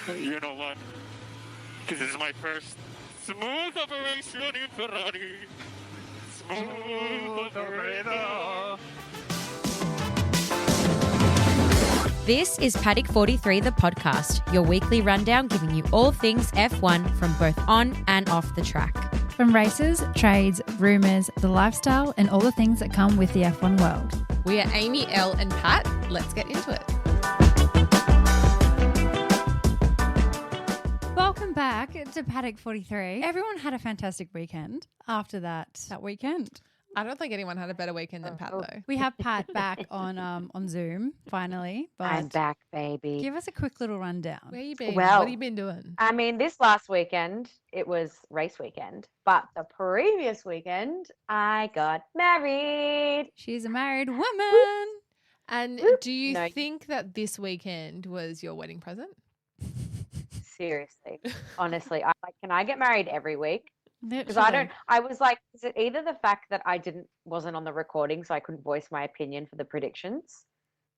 You know what? This is my first smooth operation in Ferrari. Smooth operator. This is Paddock 43, the podcast, your weekly rundown giving you all things F1 from both on and off the track. From races, trades, rumours, the lifestyle, and all the things that come with the F1 world. We are Amy, Elle, and Pat. Let's get into it. Welcome back to Paddock 43. Everyone had a fantastic weekend after that weekend. I don't think anyone had a better weekend than Pat, though. We have Pat back on Zoom finally. But I'm back, baby. give us a quick little rundown. Where you been? Well, what have you been doing? I mean, this last weekend, it was race weekend. But the previous weekend, I got married. She's a married woman. And Whoop. do you No. think that this weekend was your wedding present? Seriously. Honestly, I'm like, can I get married every week? Because Literally. I was like, is it either the fact that I wasn't on the recording, so I couldn't voice my opinion for the predictions,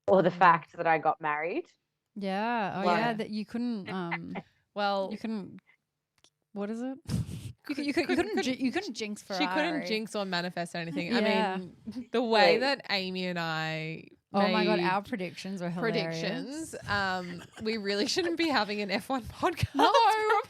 or the fact that I got married? Yeah. Oh, Well- yeah. That you couldn't. Well, You couldn't. What is it? You couldn't jinx Ferrari. she couldn't jinx or manifest anything. Yeah. I mean, the way Wait. that Amy and I Oh my god, made our predictions were hilarious. predictions, we really shouldn't be having an F1 podcast. No.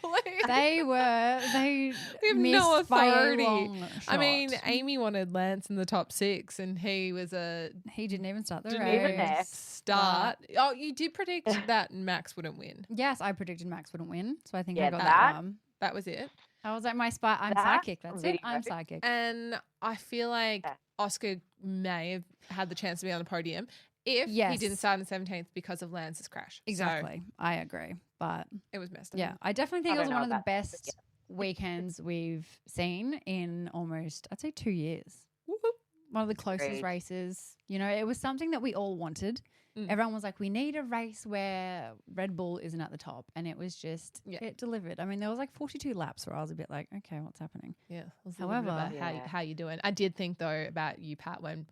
probably. They We have missed no by a authority. long I mean, shot. Amy wanted Lance in the top 6, and he was a He didn't even start the didn't race. even there. start. Oh, you did predict that Max wouldn't win. Yes, I predicted Max wouldn't win, so I think Yeah, I got that- that one. That was it. I was like, I'm That psychic. That's it. video. I'm psychic. And I feel like Yeah. Oscar may have had the chance to be on the podium if he Yes. didn't start in 17th because of Lance's crash. So Exactly. I agree. But it was messed up. yeah, I definitely think I it was don't one of know the about that, but best weekends we've seen in almost, I'd say, 2 years. Whoop, whoop. One of the closest Agreed. races. You know, it was something that we all wanted. Mm. Everyone was like, we need a race where Red Bull isn't at the top. And it was just, Yeah. it delivered. I mean, there was like 42 laps where I was a bit like, okay, what's happening? Yeah. it was a little bit However- about Yeah. how you doing. I did think though about you, Pat, when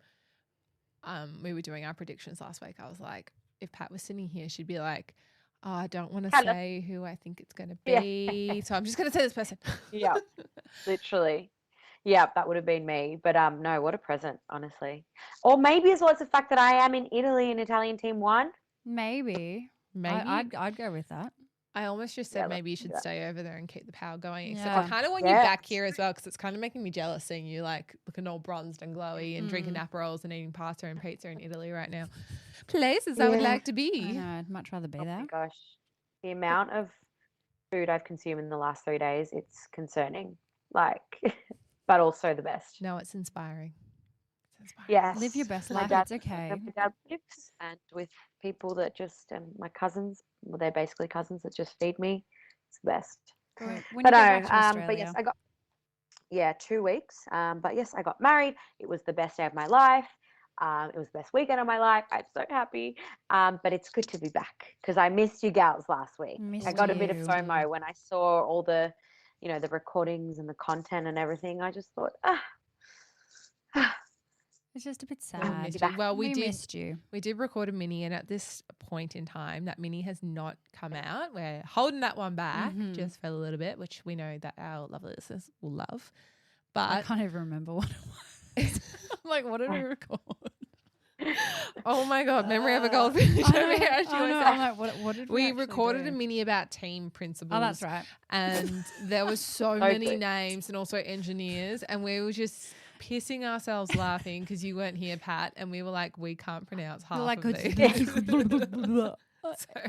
we were doing our predictions last week. I was like, if Pat was sitting here, she'd be like, oh, I don't want to Hello. say who I think it's going to Yeah. be, so I'm just going to say this person. Yeah, literally. Yeah, that would have been me. But no, what a present, honestly. Or maybe as well as the fact that I am in Italy and Italian team won. Maybe. Maybe I'd go with that. I almost just said Yeah, maybe you let's do should that. stay over there and keep the power going. Except Yeah. I kind of want you Yes. back here as well because it's kind of making me jealous seeing you like looking all bronzed and glowy and drinking Aperols and eating pasta and pizza in Italy right now. Places I would Yeah. like to I be. know, I'd much rather be Oh there. my gosh. The amount of food I've consumed in the last 3 days, it's concerning. Like, but also the best. No, it's inspiring. It's inspiring. Yes. Live your best My life. dad- It's okay. My dad lives and with people that just, my cousins, well, they're basically cousins that just feed me. It's the best. When you But get back no, to Australia. but yes, I got 2 weeks. But yes, I got married. It was the best day of my life. It was the best weekend of my life. I'm so happy. But it's good to be back because I missed you gals last week. I Missed got a bit of you. FOMO when I saw all the, the recordings and the content and everything. I just thought, It's just a bit We sad. missed back. you. Well, we did. missed you. We did record a mini, and at this point in time, that mini has not come out. We're holding that one back Mhm. just for a little bit, which we know that our lovely listeners will love. I But can't even remember what it was. I'm like, what did we record? oh my god, memory of a goldfish. I know, over here, as you I always know, say. I'm like, what did we We actually recorded do? a mini about team principles. Oh, that's right. And there was so So many good. names and also engineers, and we were just pissing ourselves laughing because you weren't here, Pat, and we were like, we can't pronounce half You're like, of these.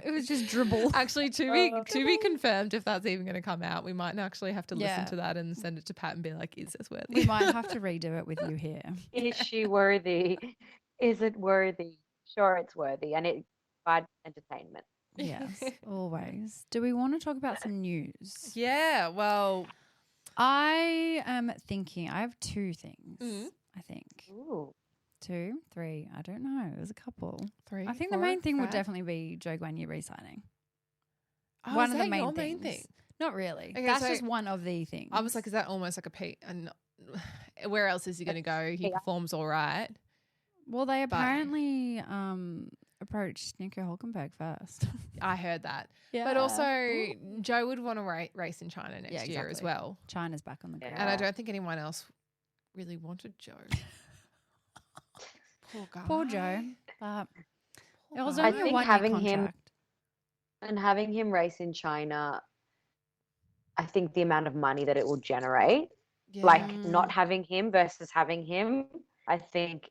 it was just dribble. Actually, to be confirmed if that's even going to come out, we might actually have to listen Yeah. to that and send it to Pat and be like, is this worthy? We might have to redo it with you here. is she worthy? Is it worthy? Sure, it's worthy. And it provides entertainment. Yes, always. Do we want to talk about some news? Yeah, well, I am thinking, I have 2 things, Mhm. I think. Ooh. 2, 3, I don't know. There's a couple. 3. I think the 4, main thing would 5. definitely be Joe Guanyu re-signing. Oh, one is of the that main your things. main thing? Not really. Okay, That's so just one of the things. I was like, is that almost like a Pete? And where else is he going to go? He Yeah. performs all right. well, they but- apparently approach Nico Hulkenberg first. I heard that. Yeah. But also, Joe would want to race in China next year as exactly. well. China's back on the grid. And I don't think anyone else really wanted Joe. Poor guy. Poor Joe. But it was guy. only I a think 1 year having him- contract. And having him race in China, I think the amount of money that it will generate, like not having him versus having him, I think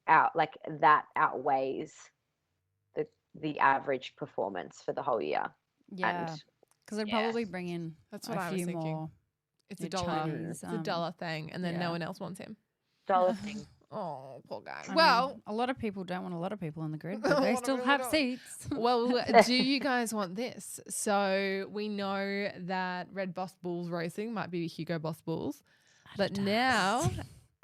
that outweighs the average performance for the whole year. Yeah. And Because they'd yeah. probably bring in That's what a I was few thinking. more. It's a Your dollar. Chinese, It's a dollar thing, and then no yeah. one else wants him. dollar thing. Oh, poor guy. I well, mean, a lot of people don't want a lot of people on the grid, A but they lot of still people have don't. seats. well, do you guys want this? So we know that Red Boss Bulls Racing might be Hugo Boss Bulls, but now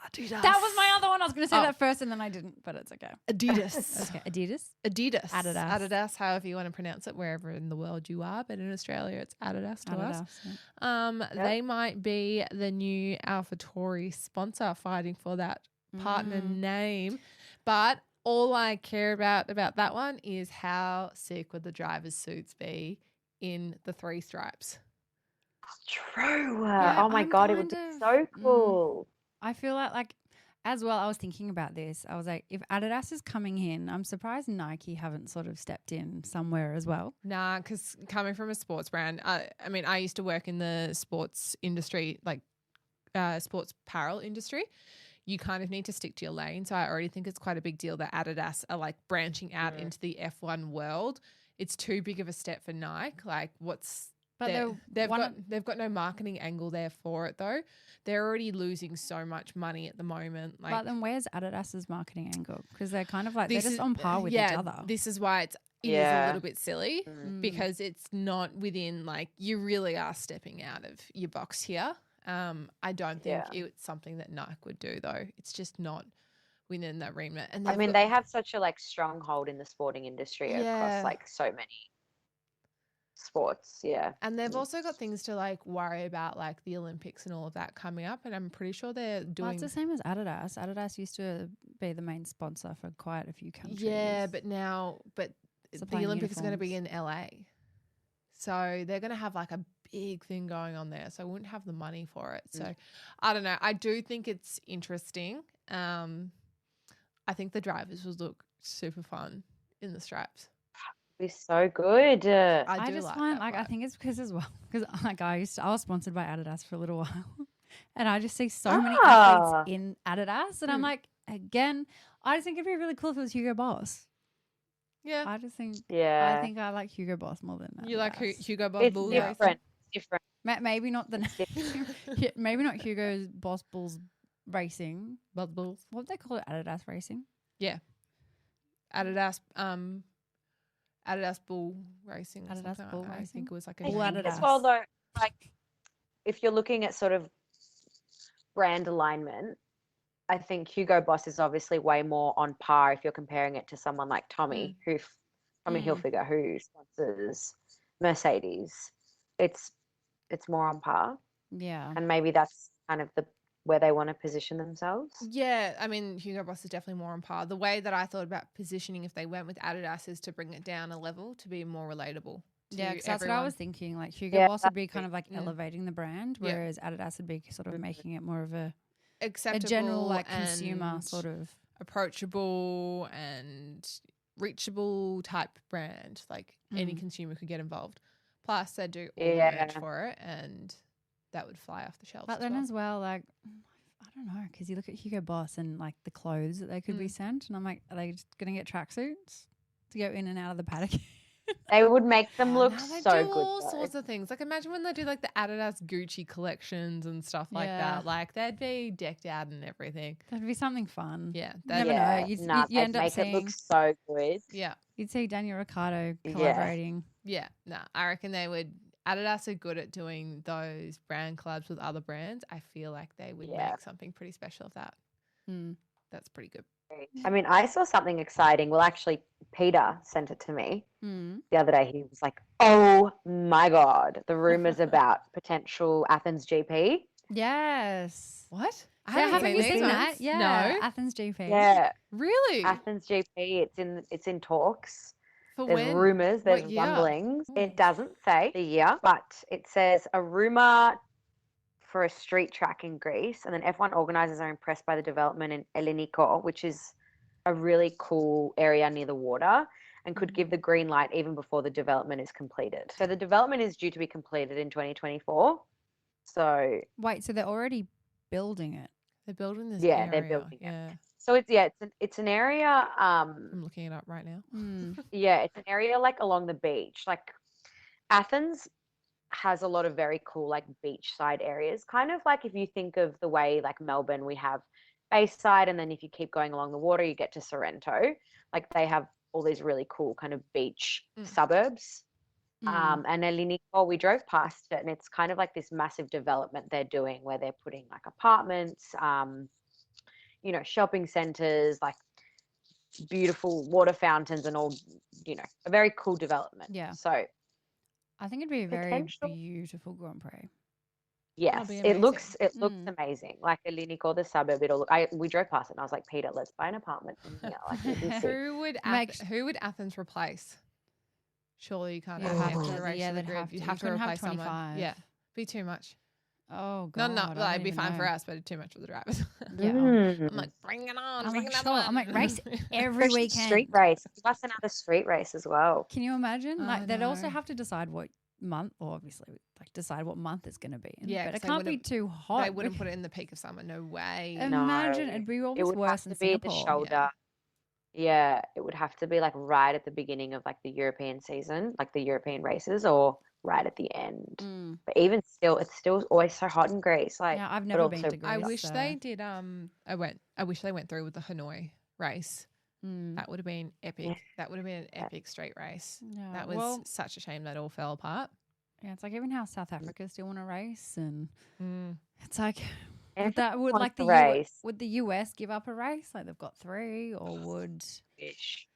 Adidas. That was my other one. I was going to say Oh. that first and then I didn't, but it's okay. Adidas. Okay. Adidas? Adidas. Adidas. Adidas, however you want to pronounce it, wherever in the world you are, but in Australia it's Adidas to us. Adidas. Yeah. They might be the new AlphaTauri sponsor, fighting for that partner name. But all I care about that one is how sick would the driver's suits be in the 3 stripes. True. Yeah, Oh my I'm God, it would be kind of- so cool. I feel like as well, I was thinking about this. I was like, if Adidas is coming in, I'm surprised Nike haven't sort of stepped in somewhere as well. Nah, because coming from a sports brand, I mean, I used to work in the sports industry, like sports apparel industry. You kind of need to stick to your lane. So I already think it's quite a big deal that Adidas are like branching out into the F1 world. It's too big of a step for Nike. Like, But they've got no marketing angle there for it though. They're already losing so much money at the moment. Like, but then where's Adidas's marketing angle? Because they're kind of like, they're this just is- on par with each other. This is why it is a Yeah. little bit silly because it's not within, like, you really are stepping out of your box here. I don't think it's something that Nike would do though. It's just not within that remit. And I mean, they have such a stronghold in the sporting industry Yeah. across so many sports. Yeah. And they've also got things to worry about, like the Olympics and all of that coming up. And I'm pretty sure they're Well, doing. it's the same as Adidas. Adidas used to be the main sponsor for quite a few countries. Yeah, but the Supplying Olympics is going to be in uniforms. LA. So they're going to have a big thing going on there. So I wouldn't have the money for it. So I don't know. I do think it's interesting. I think the drivers will look super fun in the stripes. Be so good. I do just like find that I vibe. think it's because as well because I was sponsored by Adidas for a little while, and I just see so many athletes in Adidas, and I'm like, again, I just think it'd be really cool if it was Hugo Boss. Yeah. I just think Yeah. I think I like Hugo Boss more than Adidas. You like Hugo Boss It's Bulls? different. Different. Maybe not the maybe not Hugo Boss Bulls Racing. Bud Bulls. What do they call it? Adidas Racing. Adidas Bull Racing. Or Adidas something Bull like that. I Racing? think it was like a Bull name. Adidas. As well, though, if you're looking at sort of brand alignment, I think Hugo Boss is obviously way more on par if you're comparing it to someone like Tommy, Tommy Hilfiger, who sponsors Mercedes. It's more on par, Yeah. and maybe that's kind of where they want to position themselves. Yeah, I mean, Hugo Boss is definitely more on par. The way that I thought about positioning if they went with Adidas is to bring it down a level to be more relatable. Yeah, to because that's what I everyone. was thinking. Like Hugo Yeah, Boss would be kind of exactly. elevating the brand, Yeah. whereas Adidas would be sort of making it more of a Acceptable, general consumer and sort of. approachable and reachable type brand. Like any consumer could get involved. Plus, they do all the merch for it, and that would fly off the shelves. But then as well, like I don't know, because you look at Hugo Boss and like the clothes that they could be sent, and I'm like, are they just gonna get tracksuits to go in and out of the paddock? They would make them look No, they so do good. all though. sorts of things. Like imagine when they do like the Adidas Gucci collections and stuff like Yeah. that. Like they'd be decked out and everything. That'd be something fun. Yeah, You never know. You'd they'd end up make it look seeing so good. yeah, you'd see Daniel Ricciardo Yeah. collaborating. yeah. Nah, I reckon they would. Adidas are good at doing those brand collabs with other brands. I feel like they would Yeah. make something pretty special of that. Mm. That's pretty good. I mean, I saw something exciting. Well, actually, Peter sent it to me Mm. the other day. He was like, "Oh my God, the rumors about potential Athens GP." Yes. What? I Yeah, haven't haven't you these seen ones. that? Yeah, No. Athens GP. Yeah, Really? Athens GP. It's in talks. For There's when? rumors, there's What year? rumblings. Ooh. It doesn't say the year, but it says a rumor for a street track in Greece. And then F1 organizers are impressed by the development in Elliniko, which is a really cool area near the water, and could give the green light even before the development is completed. So the development is due to be completed in 2024. So Wait, so they're already building it? They're building this yeah, area. they're building it. Yeah. So it's an area. I'm looking it up right now. Yeah, it's an area like along the beach. Like Athens has a lot of very cool like beachside areas. Kind of like if you think of the way like Melbourne, we have Bayside, and then if you keep going along the water, you get to Sorrento. Like they have all these really cool kind of beach suburbs. And Elliniko, we drove past it, and it's kind of like this massive development they're doing where they're putting like apartments, shopping centers, like beautiful water fountains and all, a very cool development. Yeah. So I think it'd be a very Potential. beautiful Grand Prix. yes, be it looks Mm. amazing. Like Elliniko, the suburb, we drove past it and I was like, Peter, let's buy an apartment in here. Like it'd be sick. Who would Athens replace? Surely you can't You'd have have half to- the race yeah, of the they'd grid. have You to. have You to couldn't have replace someone. 25. Yeah, be too much. Oh god, Not I like don't it'd be even fine for know. us, but it'd too much for the drivers. Yeah. Mm. I'm like, bring it on, I'm bring like, another sure. one. I'm like, race every Especially weekend. street race. Plus another street race as well. Can you imagine? I Like they'd also know. have to decide what month, or obviously like decide what month it's going to be in. Yeah, but 'cause it they can't be wouldn't- too hot. They wouldn't put it in the peak of summer. No way. Imagine No. it'd be It almost would worse have in to be the Singapore. shoulder. Yeah, it would have to be like right at the beginning of like the European season, like the European races, or right at the end. Mm. But even still, it's still always so hot in Greece. Like, Yeah, I've but never been also to Greece. I wish so. they did. I wish they went through with the Hanoi race. Mm. That would have been epic. Yeah. That would have been an epic straight race. Yeah, That was well, such a shame that all fell apart. yeah, it's like even how South Africa still want to race, and Mm. it's like Everyone would wants like to the race. would the US give up a race? Like they've got 3, or would Ish.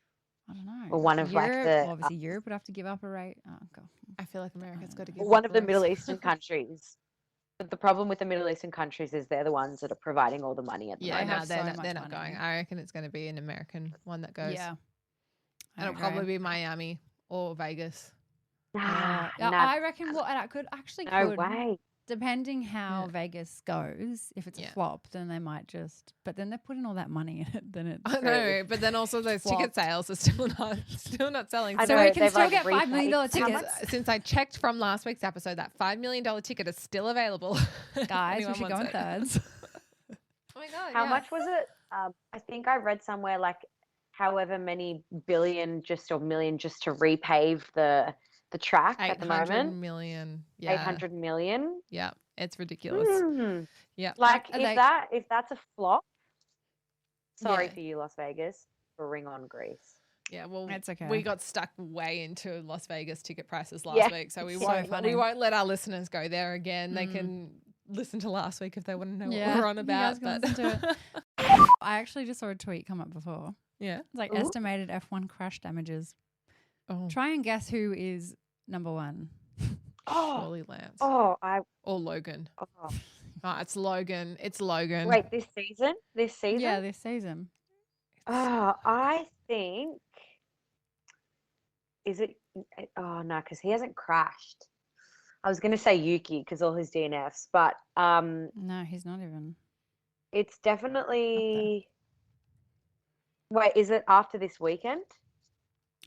I don't know? Or one of like Europe, the well, obviously Europe would have to give up a race. Oh god. I feel like America's got to give one up of the the Middle race. Eastern countries. But the problem with the Middle Eastern countries is they're the ones that are providing all the money at the Yeah, They no, have they're so not, much they're not money. going. I reckon it's going to be an American one that goes. Yeah. And it'll probably be Miami or Vegas. Nah, Yeah, nah, I reckon what it could no could way. depending how Yeah. Vegas goes. If it's Yeah. a flop, then they might just. But then they're putting all that money in it. Then it's. I know, but then also those ticket Flopped. sales are still not selling. I So know, we can they've, still like, get $5 million repaid- How tickets. much- Since I checked from last week's episode, that $5 million ticket is still available. if Guys, we anyone should go in wants it. thirds. Oh my god! How yeah. much was it? I think I read somewhere like however many billion or million just to repave the track at the 800 moment. million. Yeah. 800 million. Yeah, it's ridiculous. Mm. Yeah. Like Are if that's a flop, sorry Yeah. for you, Las Vegas, for Ring on Greece. Yeah, well, It's okay. we got stuck way into Las Vegas ticket prices last Yeah. week, so we It's so won't funny. we won't let our listeners go there again. They Mm. can listen to last week if they want to know Yeah, what we're on you about. guys can But listen to I actually just saw a tweet come up before. yeah, It's like Ooh. estimated F1 crash damages. oh, Try and guess who is number 1. Oh, surely Lance oh, or Logan. oh. Oh, it's Logan. It's Logan. Wait, this season? This season? Yeah, this season. Oh, I think. Is it? Oh no, because he hasn't crashed. I was going to say Yuki because all his DNFs, but No, he's not even. it's definitely. Wait, is it after this weekend?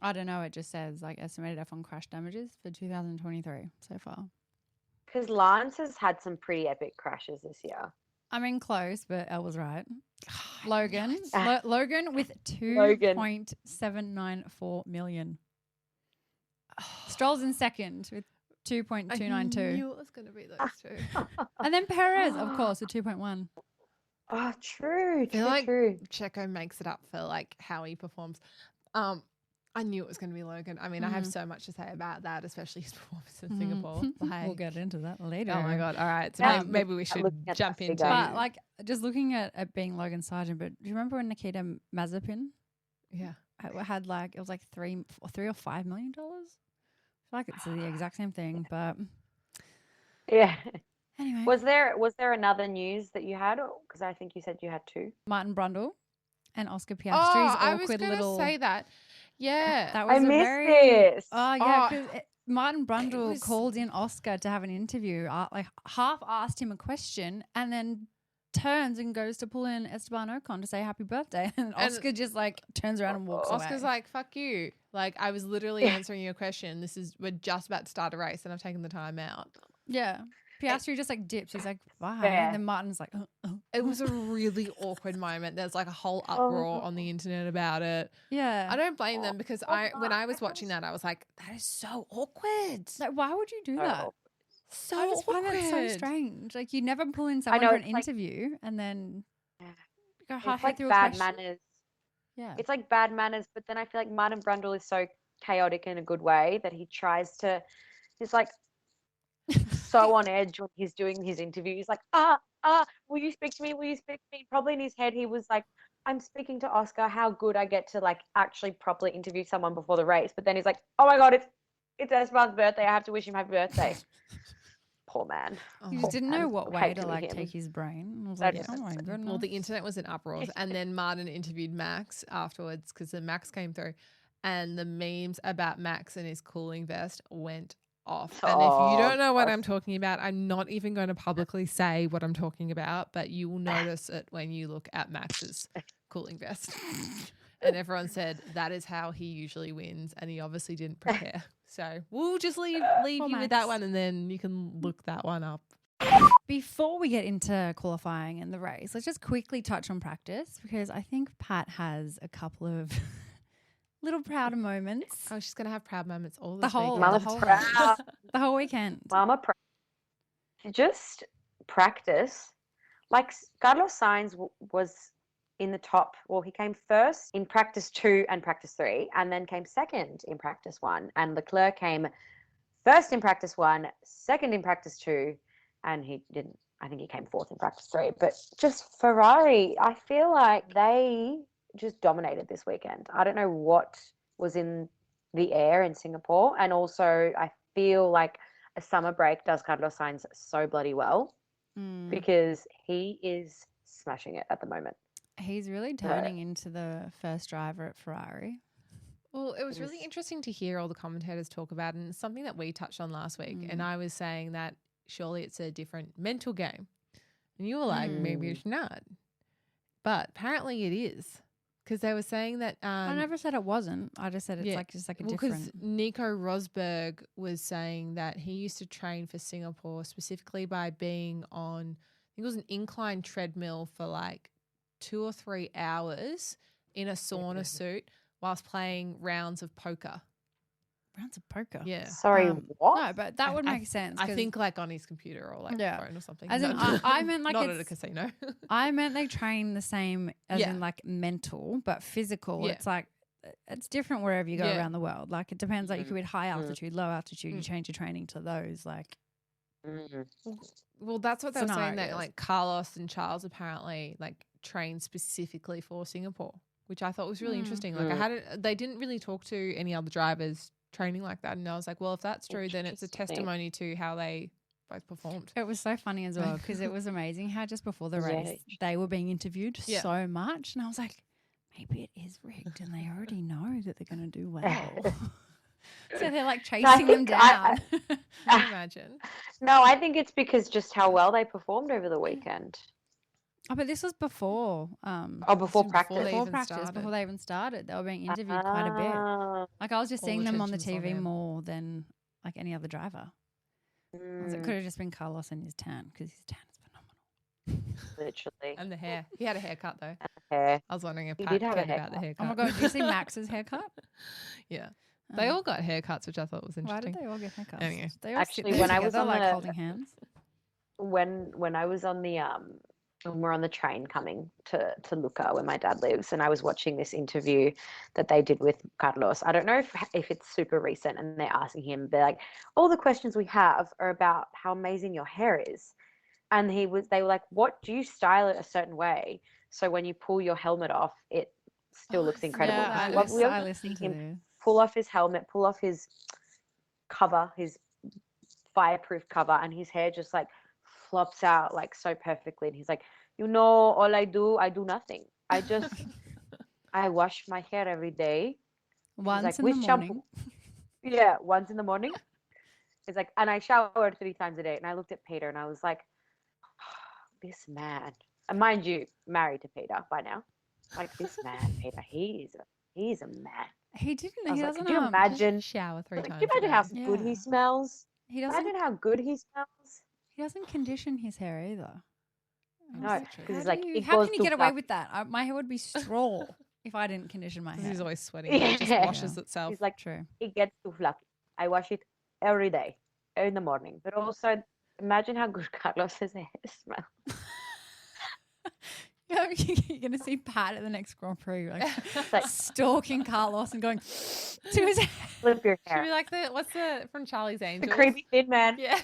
I don't know. It just says like estimated F1 crash damages for 2023 so far. Because Lance has had some pretty epic crashes this year. I mean, close, but Elle was right. Logan. Ah. Logan with Logan. 2.794 million. Stroll's in second with I 2.292. knew it was going to be those two. And then Perez, of course, with 2.1. Oh, true, feel true, like- true. Checo makes it up for like how he performs. I knew it was going to be Logan. I mean, I have so much to say about that, especially his performance in Singapore. We'll Like, get into that later. oh my god! All right, so Yeah, maybe we should looking at jump that into. figure. But like just looking at it being Logan Sargent, but do you remember when Nikita Mazepin yeah, had like it was like $3 or $5 million? I feel like it's the exact same thing, but Yeah. Anyway, Was there another news that you had? Because I think you said you had two. Martin Brundle and Oscar Piastri's I was awkward going to little. say that. Yeah. That I was a missed very. this. Oh yeah, Oh, because Martin Brundle was- called in Oscar to have an interview. Like half asked him a question and then turns and goes to pull in Esteban Ocon to say happy birthday, and Oscar just like turns around and walks Oscar's away. like, fuck you. Like, I was literally answering your question. We're just about to start a race and I've taken the time out. Yeah. Piastri just like dips. He's like, bye. Fair. And then Martin's like, It was a really awkward moment. There's like a whole uproar on the internet about it. yeah. I don't blame them because when I was watching that, I was like, that is so awkward. Like, why would you do that? Oh. So I just find awkward. that so strange. Like, you never pull in someone know, for an it's like- interview and then go It's halfway like through a bad question. manners. Yeah. It's like bad manners, but then I feel like Martin Brundle is so chaotic in a good way that he's like so on edge when he's doing his interview. He's like, will you speak to me? Will you speak to me? Probably in his head, he was like, I'm speaking to Oscar. How good I get to like actually properly interview someone before the race. But then he's like, oh my God, it's Esteban's birthday. I have to wish him happy birthday. Poor man. You just didn't know man. what I way hate to to be like him. take his brain. I was That like, is oh my goodness. Well, the internet was in uproars. And then Martin interviewed Max afterwards because the Max came through and the memes about Max and his cooling vest went off. And if you don't know what I'm talking about, I'm not even going to publicly say what I'm talking about, but you will notice it when you look at Max's cooling vest. And everyone said that is how he usually wins, and he obviously didn't prepare. So we'll just leave Poor you with Max. that one, and then you can look that one up. Before we get into qualifying and the race, let's just quickly touch on practice because I think Pat has a couple of little prouder moments. Oh, she's gonna have proud moments all The this whole, weekend. Mama's the whole, proud. the whole weekend. Mama, just practice. Like Carlos Sainz was in the top. Well, he came first in practice 2 and practice 3, and then came second in practice 1. And Leclerc came first in practice 1, second in practice 2, and he didn't. I think he came fourth in practice 3. But just Ferrari, I feel like they just dominated this weekend. I don't know what was in the air in Singapore, and also I feel like a summer break does Carlos Sainz so bloody well because he is smashing it at the moment. He's really turning into the first driver at Ferrari. Well, it was really interesting to hear all the commentators talk about, and it's something that we touched on last week. And I was saying that surely it's a different mental game. And you were like, maybe it's not. But apparently it is. Because they were saying that I never said it wasn't. I just said it's like just like a because different. Nico Rosberg was saying that he used to train for Singapore specifically by being on, I think it was an incline treadmill for like 2 or 3 hours in a sauna suit whilst playing rounds of poker. Rounds of poker. Yeah. Sorry, what? No, but that would make sense. I 'cause think like on his computer or like Yeah. phone or something. As in, Not- I meant like not at a it's- casino. I meant they train the same as Yeah. in like mental, but physical. Yeah. It's like it's different wherever you go Yeah. around the world. Like it depends. Like you could be high altitude, low altitude. You change your training to those. Like Well, that's what they were saying, that Scenarios. like Carlos and Charles apparently like train specifically for Singapore, which I thought was really interesting. Like they didn't really talk to any other drivers training like that, and I was like, well, if that's true, then it's a testimony to how they both performed. it was so funny as well because it was amazing how just before the race they were being interviewed Yeah. so much, and I was like, maybe it is rigged, and they already know that they're going to do well. So they're like chasing them think down. Can you imagine? No, I think it's because just how well they performed over the weekend. Oh, but this was before. Before Before practice. they Before even practice, started. before they even started, they were being interviewed quite a bit. Ah, Like I was just All seeing them on the attention's on TV them. more than like any other driver. It could have just been Carlos and his tan because his tan is phenomenal. literally. And the hair. He had a haircut though. Hair. I was wondering if He Pat did have a cared about the haircut. Oh my god, did you see Max's haircut? Yeah. They all got haircuts, which I thought was Why interesting. did they all get haircuts? Anyway. They all Actually, sit there when I was together, on like the- holding hands. When I was on the when we're on the train coming to Lucca where my dad lives, and I was watching this interview that they did with Carlos. I don't know if it's super recent, and they're asking him, they're like, all the questions we have are about how amazing your hair is. And they were like, what, do you style it a certain way so when you pull your helmet off it still looks incredible? Yeah, Because we I often listened see to him this. pull off his helmet, pull off his cover, his fireproof cover, and his hair just like flops out like so perfectly. And he's like, all I do nothing. I wash my hair every day. Once like, in "Which the shampoo?" morning. Yeah, once in the morning. He's like, and I shower 3 times a day. And I looked at Peter and I was like, this man. And mind you, married to Peter by now. Like, this man, Peter, he's a man. He didn't. I was He like, doesn't. could you imagine? Shower 3 Like, times could you a imagine how day. good he Yeah. smells? He doesn't. Imagine how good he smells. He doesn't condition his hair either. I was No, like, because how it's like do you- it how goes can you too get away fluffy. with that? My hair would be straw if I didn't condition my 'Cause hair. he's always sweating. It just Yeah. washes itself. He's like, True. it gets too fluffy. I wash it every day in the morning. But also, imagine how good Carlos's hair smells. You're gonna see Pat at the next Grand Prix, like Like, stalking Carlos and going to his head. flip your Should be hair. like what's the from Charlie's The Angels? creepy thin man. Yeah,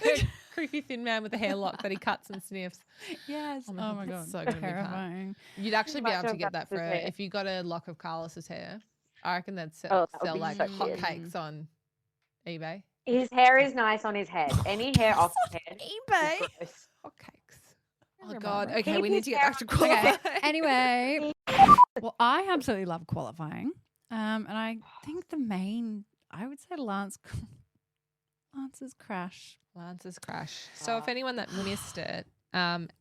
creepy thin man with a hair lock that he cuts and sniffs. Yes. Oh Oh my my God, god. that's so gonna be Pat. terrifying. You'd actually be Much able to of get that for Carlos's hair. if you got a lock of Carlos's hair. I reckon they'd sell, Oh, that would sell be like so shit. hotcakes on eBay. His hair is nice on his head. Any hair off his head is eBay. gross. Hotcakes. Oh Remember God. that. Okay, Keep we need his to get hair back to on- qualifying. Okay. Anyway, well, I absolutely love qualifying, and I think I would say Lance's crash. Lance's crash. So if anyone that missed it,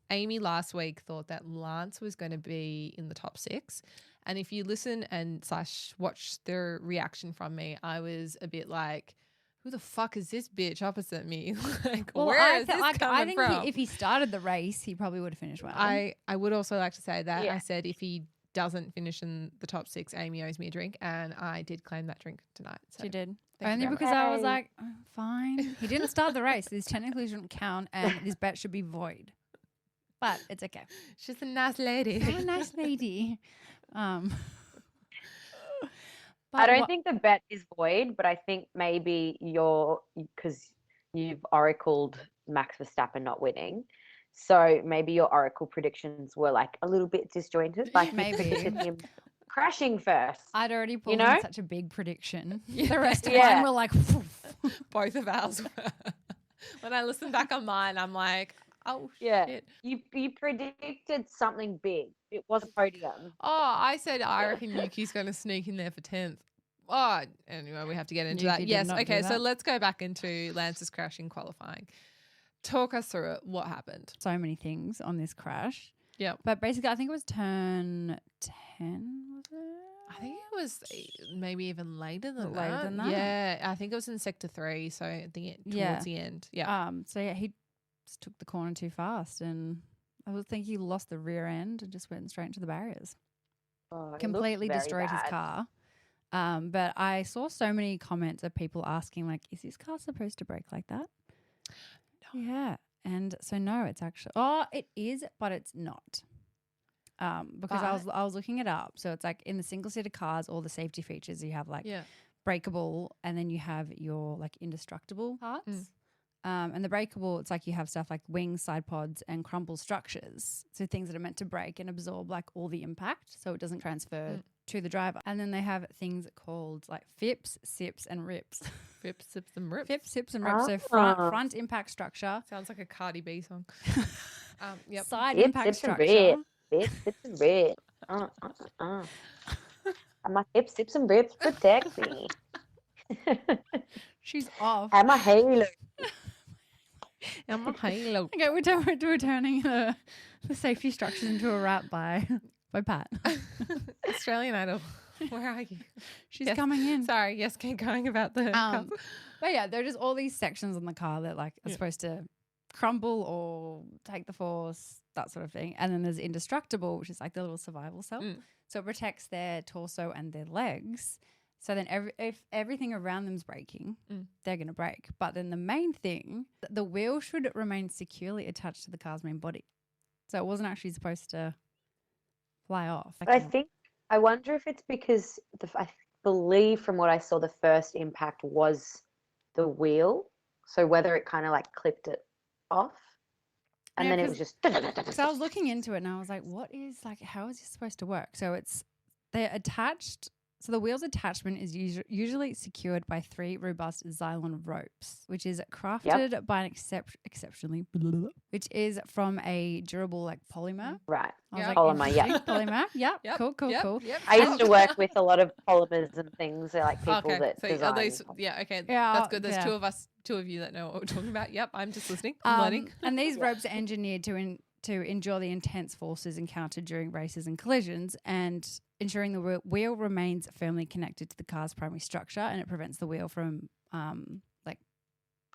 Amy last week thought that Lance was going to be in the top 6. And if you listen and / watch the reaction from me, I was a bit like, who the fuck is this bitch opposite me? Like, where is this coming I think from? if he started the race, he probably would have finished well. I would also like to say that Yeah. I said if he doesn't finish in the top 6, Amy owes me a drink. And I did claim that drink tonight. So She did. thank you Only very because much. I was Yay. like, "Oh, fine. He didn't start the race. This technically shouldn't count, and this bet should be void. But it's okay. She's a nice lady. I'm a nice lady. I don't what- think the bet is void, but I think maybe because you've oracled Max Verstappen not winning, so maybe your oracle predictions were like a little bit disjointed. Like you Maybe. predicted him crashing first. I'd already pulled know? in such a big prediction. The rest of Yeah. mine were like, Both of ours were. When I listen back on mine, I'm like, oh, Yeah. shit. You predicted something big. It was a podium. Oh, I said I reckon Yuki's going to sneak in there for 10th. Oh, anyway, we have to get into Yuki that. did Yes, not do okay, so that. let's go back into Lance's crashing qualifying. Talk us through it. What happened? so many things on this crash. Yep. But basically, I think it was turn 10, was it? I think it was maybe even later than Later that. than that? Yeah, I think it was in sector 3, so at the towards Yeah. the end. Yeah. So yeah, he just took the corner too fast, and I would think he lost the rear end and just went straight into the barriers. Oh, it looked Completely very destroyed his bad. car. But I saw so many comments of people asking, like, is this car supposed to brake like that? No. Yeah. And so no, it's actually it is, but it's not. Because I was looking it up. So it's like in the single seater cars, all the safety features you have like Yeah. breakable, and then you have your like indestructible parts. Mm. And the breakable, it's like you have stuff like wings, side pods, and crumple structures. So things that are meant to break and absorb like all the impact, so it doesn't transfer to the driver. And then they have things called like FIPS, SIPs, and RIPs. Rips, sips, and rips. FIPS, SIPs, and RIPs. So Ah. front impact structure, Sounds like a Cardi B song. Yep. side Yep, impact sips and structure. Sips and ribs. And my sips and ribs protect me. She's off. And my halo. I'm a halo. Okay, we're turning the safety structures into a rap by Pat. Australian Idol. Where are you? She's Yes. coming in. Sorry, yes, keep going about the cars. But yeah, there are just all these sections on the car that like are supposed to crumble or take the force, that sort of thing. And then there's indestructible, which is like the little survival cell. Mm. So it protects their torso and their legs. So then if everything around them's breaking, they're going to break. But then the main thing, the wheel should remain securely attached to the car's main body. So it wasn't actually supposed to fly off. I wonder if it's because I believe from what I saw, the first impact was the wheel. So whether it kind of like clipped it off, and Yeah, then it was just. So I was looking into it and I was like, what is like, how is this supposed to work? So they're attached So the wheel's attachment is usually secured by 3 robust Xylon ropes, which is crafted by an exceptionally, which is from a durable like polymer. Right. I was Yeah. like, Polymer, yeah. interesting. Polymer. Yep. Yep, Cool. yep, Cool. Yep. I used to work with a lot of polymers and things. They're like people Okay, that so design. at least, okay, Yeah, that's good. There's yeah. two of you that know what we're talking about. Yep, I'm just listening. I'm learning. And these ropes are engineered to endure the intense forces encountered during races and collisions, and ensuring the wheel remains firmly connected to the car's primary structure, and it prevents the wheel from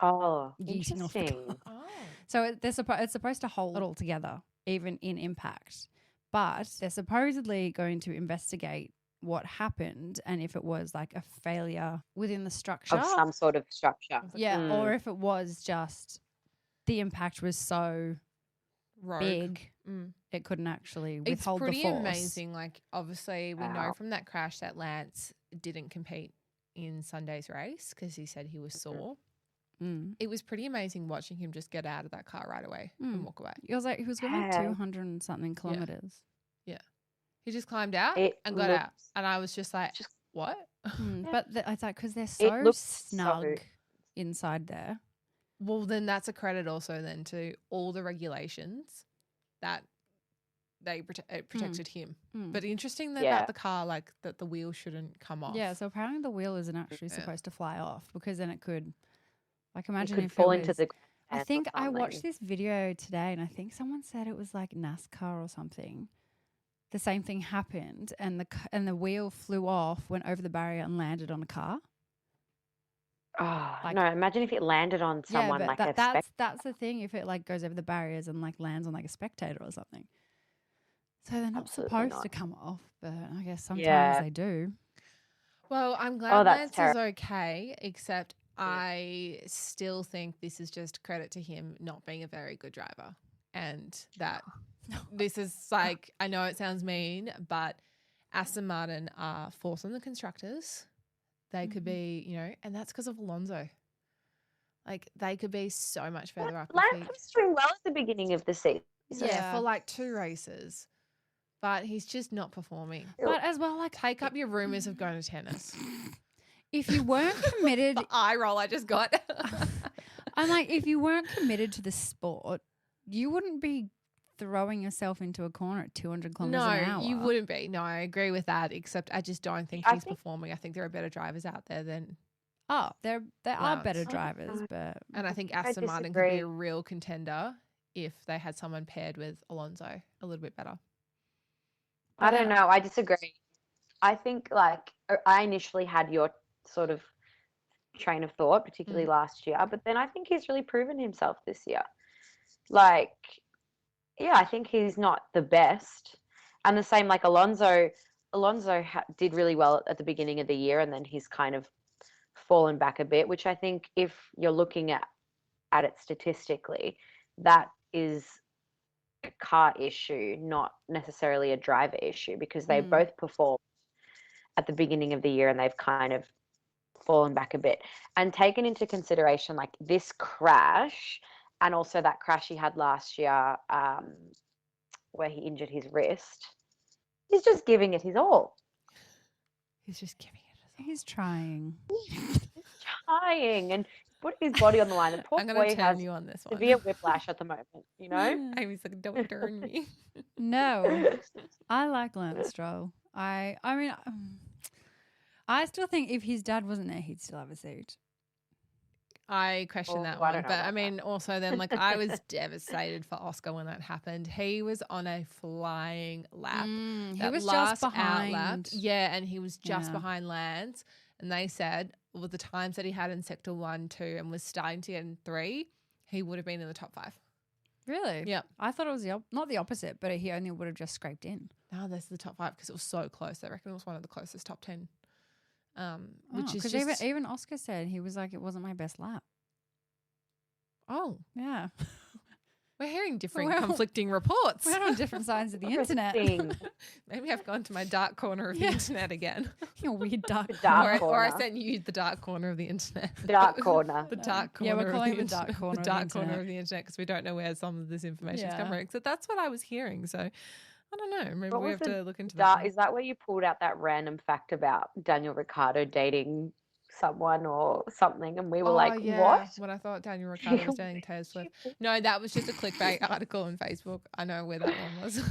Oh, yeeting off the interesting. car. Oh, So it's supposed to hold it all together, even in impact. But they're supposedly going to investigate what happened and if it was like a failure within the structure. Of some sort of structure. Yeah, Mm. or if it was just the impact was so rogue. big Mm. it couldn't actually It's withhold pretty the force. amazing. Like, obviously, we know Wow. from that crash that Lance didn't compete in Sunday's race because he said he was sore. Mm. It was pretty amazing watching him just get out of that car right away Mm. and walk away. It was like he was going like Yeah. 200 and something kilometers. He just climbed out It and got out. looks- And I was just like, just- what? But it's like because they're so looks snug so- inside there. Well, then that's a credit also then to all the regulations that they protected him. Mm. But interesting that Yeah. about the car, like that the wheel shouldn't come off. Yeah, so apparently the wheel isn't actually Yeah. supposed to fly off because then it could, like, It imagine could if fall it into was, the I ground or think I watched something. this video today and I think someone said it was like NASCAR or something. The same thing happened and the wheel flew off, went over the barrier and landed on a car. Oh, like- no, imagine if it landed on someone yeah, like but a that's the thing if it like goes over the barriers and like lands on like a spectator or something. So they're not Absolutely supposed not. to come off, but I guess sometimes Yeah. they do. Well, I'm glad that's Lance is terrible. okay, except I still think this is just credit to him not being a very good driver. And that this is like, I know it sounds mean, but Aston Martin are fourth on the constructors. They could be, and that's because of Alonso. Like, they could be so much further up. if Lance he- was doing well at the beginning of the season. yeah, for like 2 races. But he's just not performing. But as well, like Take up your rumors of going to tennis. if you weren't committed, The eye roll I just got. I'm like, if you weren't committed to the sport, you wouldn't be throwing yourself into a corner at 200 kilometers an hour. No, you wouldn't be. No, I agree with that. Except I just don't think I he's think- performing. I think there are better drivers out there than, Oh, there are better Lance. drivers, but and I think Aston Martin could be disagree. a real contender if they had someone paired with Alonso a little bit better. I don't know. I disagree. I think like I initially had your sort of train of thought, particularly last year, but then I think he's really proven himself this year. Like, yeah, I think he's not the best, and the same like Alonso. Alonso did really well at the beginning of the year, and then he's kind of fallen back a bit. Which I think, if you're looking at it statistically, that is a car issue, not necessarily a driver issue, because they both performed at the beginning of the year and they've kind of fallen back a bit. And taken into consideration like this crash and also that crash he had last year where he injured his wrist, he's just giving it his all. He's just giving it. he's trying. Trying and putting his body on the line. The poor I'm boy going to turn has you on this one. severe whiplash at the moment, you know? Amy's like, don't turn me. No, I like Lance Stroll. I mean, I still think if his dad wasn't there, he'd still have a seat. I question Oh, that I one. don't know But I about mean, also then, like, I was devastated for Oscar when that happened. He was on a flying lap. He That was last just behind. outlap, yeah, and he was just Yeah. behind Lance. And they said, with the times that he had in sector 1, 2, and was starting to get in 3, he would have been in the top 5. Really? Yeah. I thought it was not the opposite, but he only would have just scraped in. No, this is the top 5 because it was so close. I reckon it was one of the closest top 10. Which Oh, is 'cause just even Oscar said he was like, it wasn't my best lap. oh, Yeah. we're hearing different Well, conflicting reports. We're on different sides of the internet. Interesting. Maybe I've gone to my dark corner of Yeah. the internet again. Your weird dark. Dark or I corner. sent you the dark corner of the internet. Dark corner. The dark corner. Yeah, we're of calling the it the dark corner The of the dark corner internet. of the internet because we don't know where some of this information's Yeah. coming from. So that's what I was hearing. So I don't know. Maybe What we was have the to look into that. Is that where you pulled out that random fact about Daniel Ricciardo dating someone or something? And we were like, what? When I thought Daniel Ricciardo was dating Taylor Swift. No, that was just a clickbait article on Facebook. I know where that one was.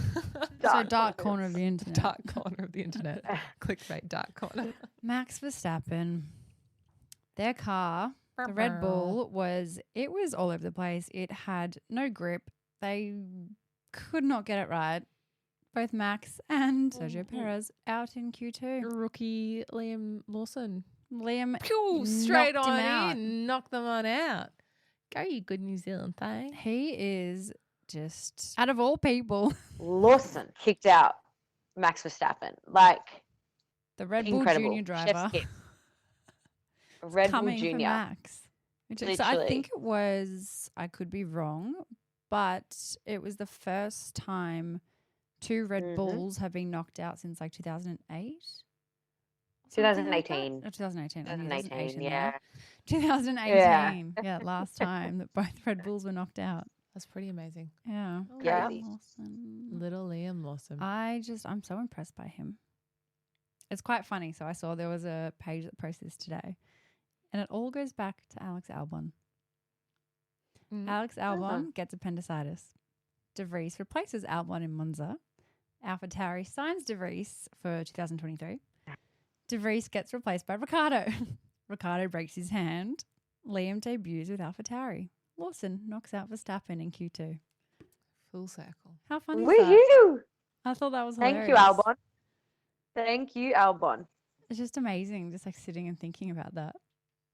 So dark corner of the internet. Dark corner of the internet. Clickbait dark corner. Max Verstappen, their car, the Red Bull, was all over the place. It had no grip. They could not get it right. Both Max and Sergio Perez out in Q2. Rookie Liam Lawson. Liam straight knocked him on out. in, knock them on out. Go, you good New Zealand thing. He is just, out of all people, Lawson kicked out Max Verstappen. Like, the Red Bull incredible. Junior Chef's driver kiss. Red Bull coming for Junior. Max. So I Literally. think it was, I could be wrong, but it was the first time two Red Bulls have been knocked out since like 2008. 2018. 2018. 2018, yeah. 2018. Yeah, last time that both Red Bulls were knocked out. That's pretty amazing. Yeah. Yeah. Liam Lawson. Little Liam Lawson. I'm so impressed by him. It's quite funny. So I saw there was a page that posted this today, and it all goes back to Alex Albon. Alex Albon gets appendicitis. De Vries replaces Albon in Monza. AlphaTauri signs De Vries for 2023. De Vries gets replaced by Ricciardo. Ricciardo breaks his hand. Liam debuts with AlphaTauri. Lawson knocks out Verstappen in Q2. Full circle. How funny is that? Woohoo! I thought that was Thank hilarious. you, Albon. Thank you, Albon. It's just amazing, just like sitting and thinking about that.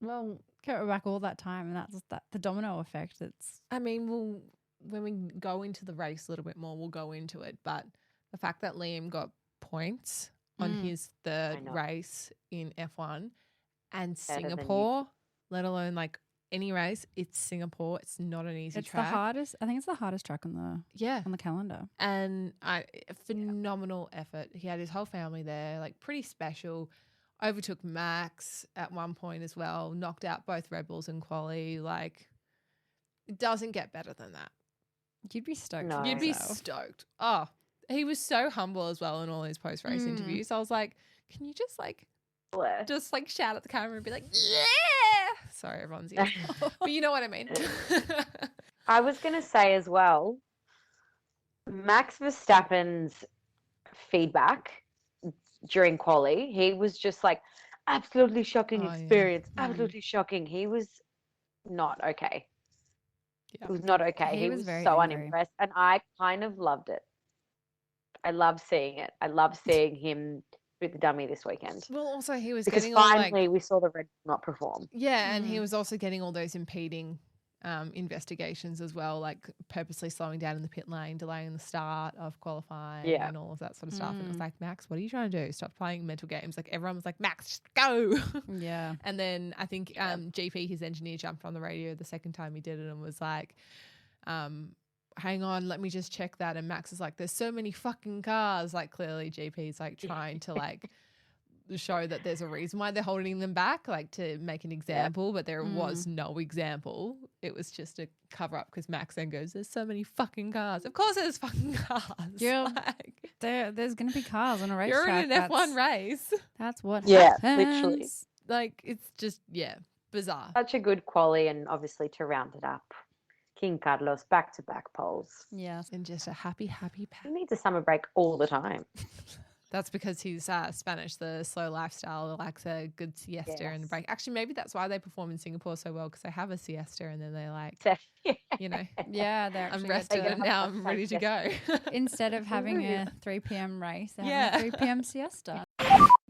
Well, Go back all that time, and that's the domino effect. It's I mean, when we go into the race a little bit more, we'll go into it. But the fact that Liam got points on his third race in F1 and Better than you. Singapore, let alone like any race, it's Singapore. It's not an easy track. the hardest. I think it's the hardest track on the calendar. And a phenomenal effort. He had his whole family there, like pretty special. Overtook Max at one point as well, knocked out both Red Bulls in quali. Like, it doesn't get better than that. You'd be stoked. No. for You'd be yourself. stoked. Oh, he was so humble as well in all his post-race interviews. I was like, can you just shout at the camera and be like, yeah. Sorry, everyone's ears. But you know what I mean. I was going to say as well, Max Verstappen's feedback during quali, he was just like, absolutely shocking experience. Absolutely shocking. He was not okay. Yeah. It was not okay. He was very so angry. unimpressed. And I kind of loved it. I love seeing it. I love seeing him with the dummy this weekend. Well, also he was Because getting all finally we saw the Red Bull not perform. yeah, and he was also getting all those impeding investigations as well, like purposely slowing down in the pit lane, delaying the start of qualifying and all of that sort of stuff. And it was like, Max, what are you trying to do? Stop playing mental games. Like everyone was like, Max, just go. Yeah. And then I think GP, his engineer, jumped on the radio the second time he did it and was like, hang on, let me just check that. And Max is like, there's so many fucking cars. Like clearly GP's like trying to like show that there's a reason why they're holding them back, like to make an example, but there was no example. It was just a cover up because Max then goes, there's so many fucking cars. Of course there's fucking cars. Yeah. Like, There's going to be cars on a racetrack. you're in an F1 race. That's what Yeah, happens. literally. Like it's just, bizarre. Such a good quali, and obviously to round it up, King Carlos back-to-back poles. Yes. And just a happy He pack. needs a summer break all the time. That's because he's Spanish, the slow lifestyle, likes a good siesta and a break. Actually, maybe that's why they perform in Singapore so well, because they have a siesta and then they like, you know, Yeah, they're I'm actually rested gonna and have now a I'm ready to siesta. go. instead of having a 3 p.m. race, they're having a 3 p.m. siesta.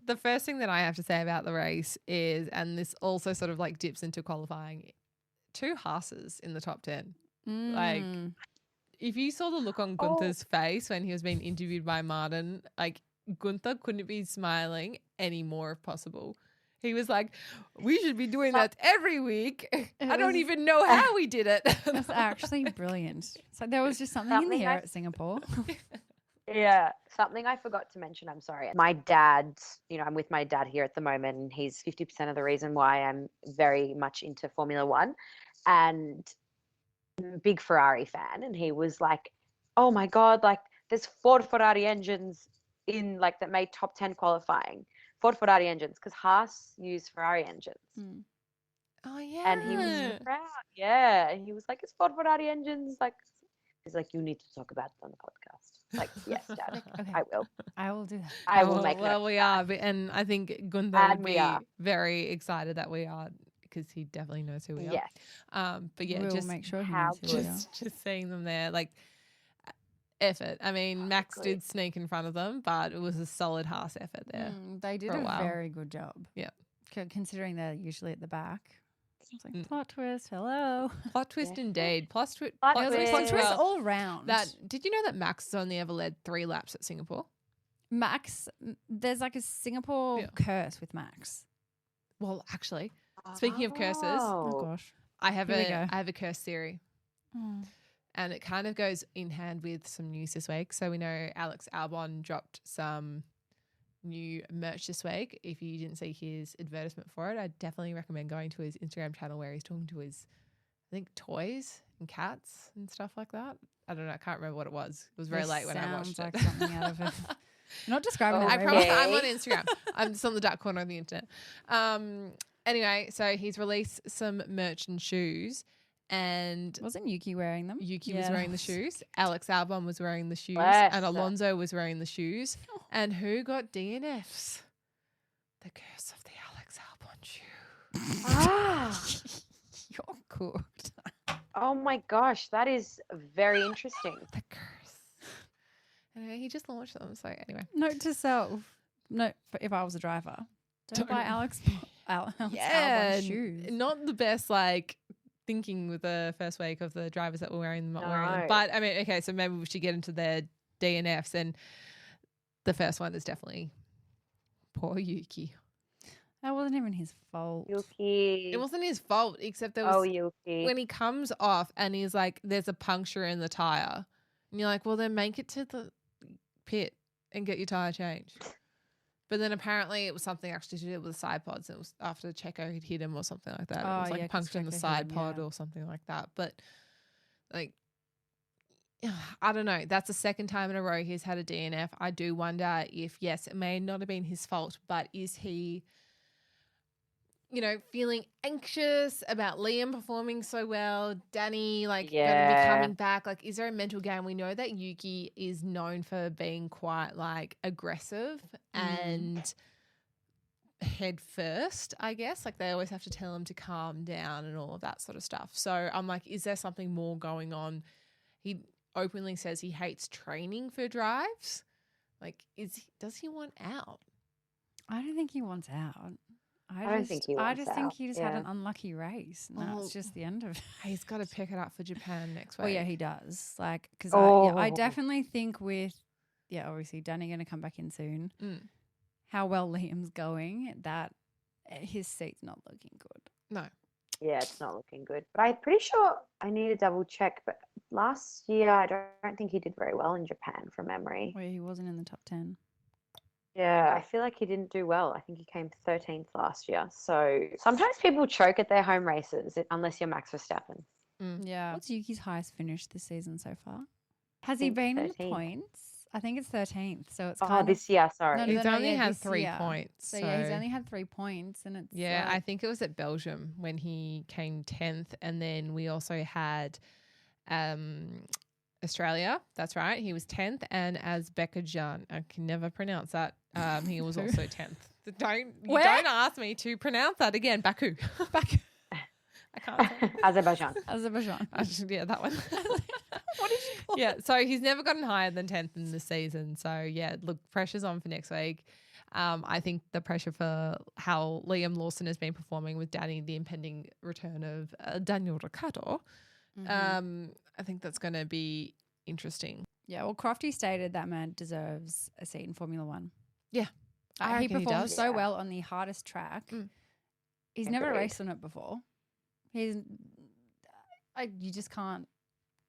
The first thing that I have to say about the race is, and this also sort of like dips into qualifying, 2 Haas's in the top 10. Like, if you saw the look on Gunther's face when he was being interviewed by Martin, like Gunther couldn't be smiling any more if possible. He was like, we should be doing that every week. I don't even know how we did it. It was actually brilliant. So there was just something in the Something air I- at Singapore. Yeah, something I forgot to mention. I'm sorry. My dad, I'm with my dad here at the moment, and he's 50% of the reason why I'm very much into Formula One, and big Ferrari fan. And he was like, "Oh my God, like there's Ford Ferrari engines in like that made top 10 qualifying. Ford Ferrari engines, because Haas used Ferrari engines. Oh yeah. And he was so proud. Yeah. And he was like, it's Ford Ferrari engines. Like, he's like, you need to talk about it on the podcast. Like, yes, Dad, Okay. I will. I will do that. I will make Well, note we of are, that. and I think Gunther And would we be are. very excited that we are, because he definitely knows who we Yes. are. But yeah, We'll just make sure he how knows who we are. just seeing them there, like effort. I mean, Max Exactly. did sneak in front of them, but it was a solid Haas effort there. They did for a a while. very good job. Yeah. Considering they're usually at the back. It's like, Mm. plot twist, hello. Plot twist Yeah. indeed. Plot twist. Plot It was a twist. plot twist well. all round. Did you know that Max has only ever led 3 laps at Singapore? Max, there's like a Singapore Yeah. curse with Max. Well, actually, speaking of curses, Oh gosh. I have Here we go. I have a curse theory. And it kind of goes in hand with some news this week. So we know Alex Albon dropped some new merch this week. If you didn't see his advertisement for it, I definitely recommend going to his Instagram channel where he's talking to his, I think, toys and cats and stuff like that. I don't know. I can't remember what it was. It was very This late when I watched sounds it. like something out of it. You're not describing it I very promise well. I'm on Instagram. I'm just on the dark corner of the internet. Anyway, so he's released some merch and shoes, and Wasn't Yuki wearing them? Yuki Yeah, was that wearing the shoes. Alex Albon was wearing the shoes, Bless and her. Alonso was wearing the shoes. And who got DNFs? The curse of the Alex Albon shoe. Ah. You're cooked. Oh my gosh, that is very interesting. The curse. Anyway, he just launched them. So anyway, Note to self. No, if I was a driver, don't buy Alex yeah, Albon shoes. not the best like thinking with the first week of the drivers that were wearing them, not wearing them. No. But I mean, okay, so maybe we should get into their DNFs, and the first one is definitely poor Yuki. That wasn't even his fault. Yuki. It wasn't his fault, except there was Oh, Yuki. when he comes off and he's like, "There's a puncture in the tire," and you're like, "Well, then make it to the pit and get your tire changed." But then apparently it was something actually to do with the side pods. It was after Checo had hit him or something like that. It Oh, was like yeah, 'cause puncture in the Checo hit side him, pod yeah. or something like that. But like, I don't know. That's the second time in a row he's had a DNF. I do wonder if, yes, it may not have been his fault, but is he, feeling anxious about Liam performing so well? Danny, going to be Yeah. coming back. Like, is there a mental game? We know that Yuki is known for being quite aggressive and head first, I guess. Like, they always have to tell him to calm down and all of that sort of stuff. So I'm like, is there something more going on? He openly says he hates training for drives. Like, does he want out? I don't think he wants out. I don't think he I wants just think out, he just had yeah. an unlucky race. And Well, that's just the end of it. He's got to pick it up for Japan next week. Well, yeah, he does. Because Oh. I definitely think obviously Danny going to come back in soon. Mm. How well Liam's going, that his seat's not looking good. No. Yeah, it's not looking good. But I'm pretty sure I need to double check. But last year, I don't think he did very well in Japan from memory. Where he wasn't in the top 10. Yeah, I feel like he didn't do well. I think he came 13th last year. So sometimes people choke at their home races unless you're Max Verstappen. Yeah. What's Yuki's highest finish this season so far? Has he think been in 13th. the points? I think it's 13th. So it's Oh, kind this year, sorry. No, He's only had this 3 year. points. So yeah, he's only had 3 points, and it's Yeah, I think it was at Belgium when he came 10th. And then we also had Australia. That's right. He was 10th. And Azerbaijan, I can never pronounce that. He was also 10th. Don't ask me to pronounce that again. Baku. Baku. I can't say it. Azerbaijan. Azerbaijan. Yeah, that one. What did you call Yeah, so he's never gotten higher than 10th in the season. So, yeah, look, pressure's on for next week. I think the pressure for how Liam Lawson has been performing with Danny, the impending return of Daniel Ricciardo, I think that's going to be interesting. Yeah, well, Crofty stated that man deserves a seat in Formula One. Yeah, I He reckon he performs does. so Yeah. well on the hardest track. Mm. He's never Agreed. raced on it before. You just can't.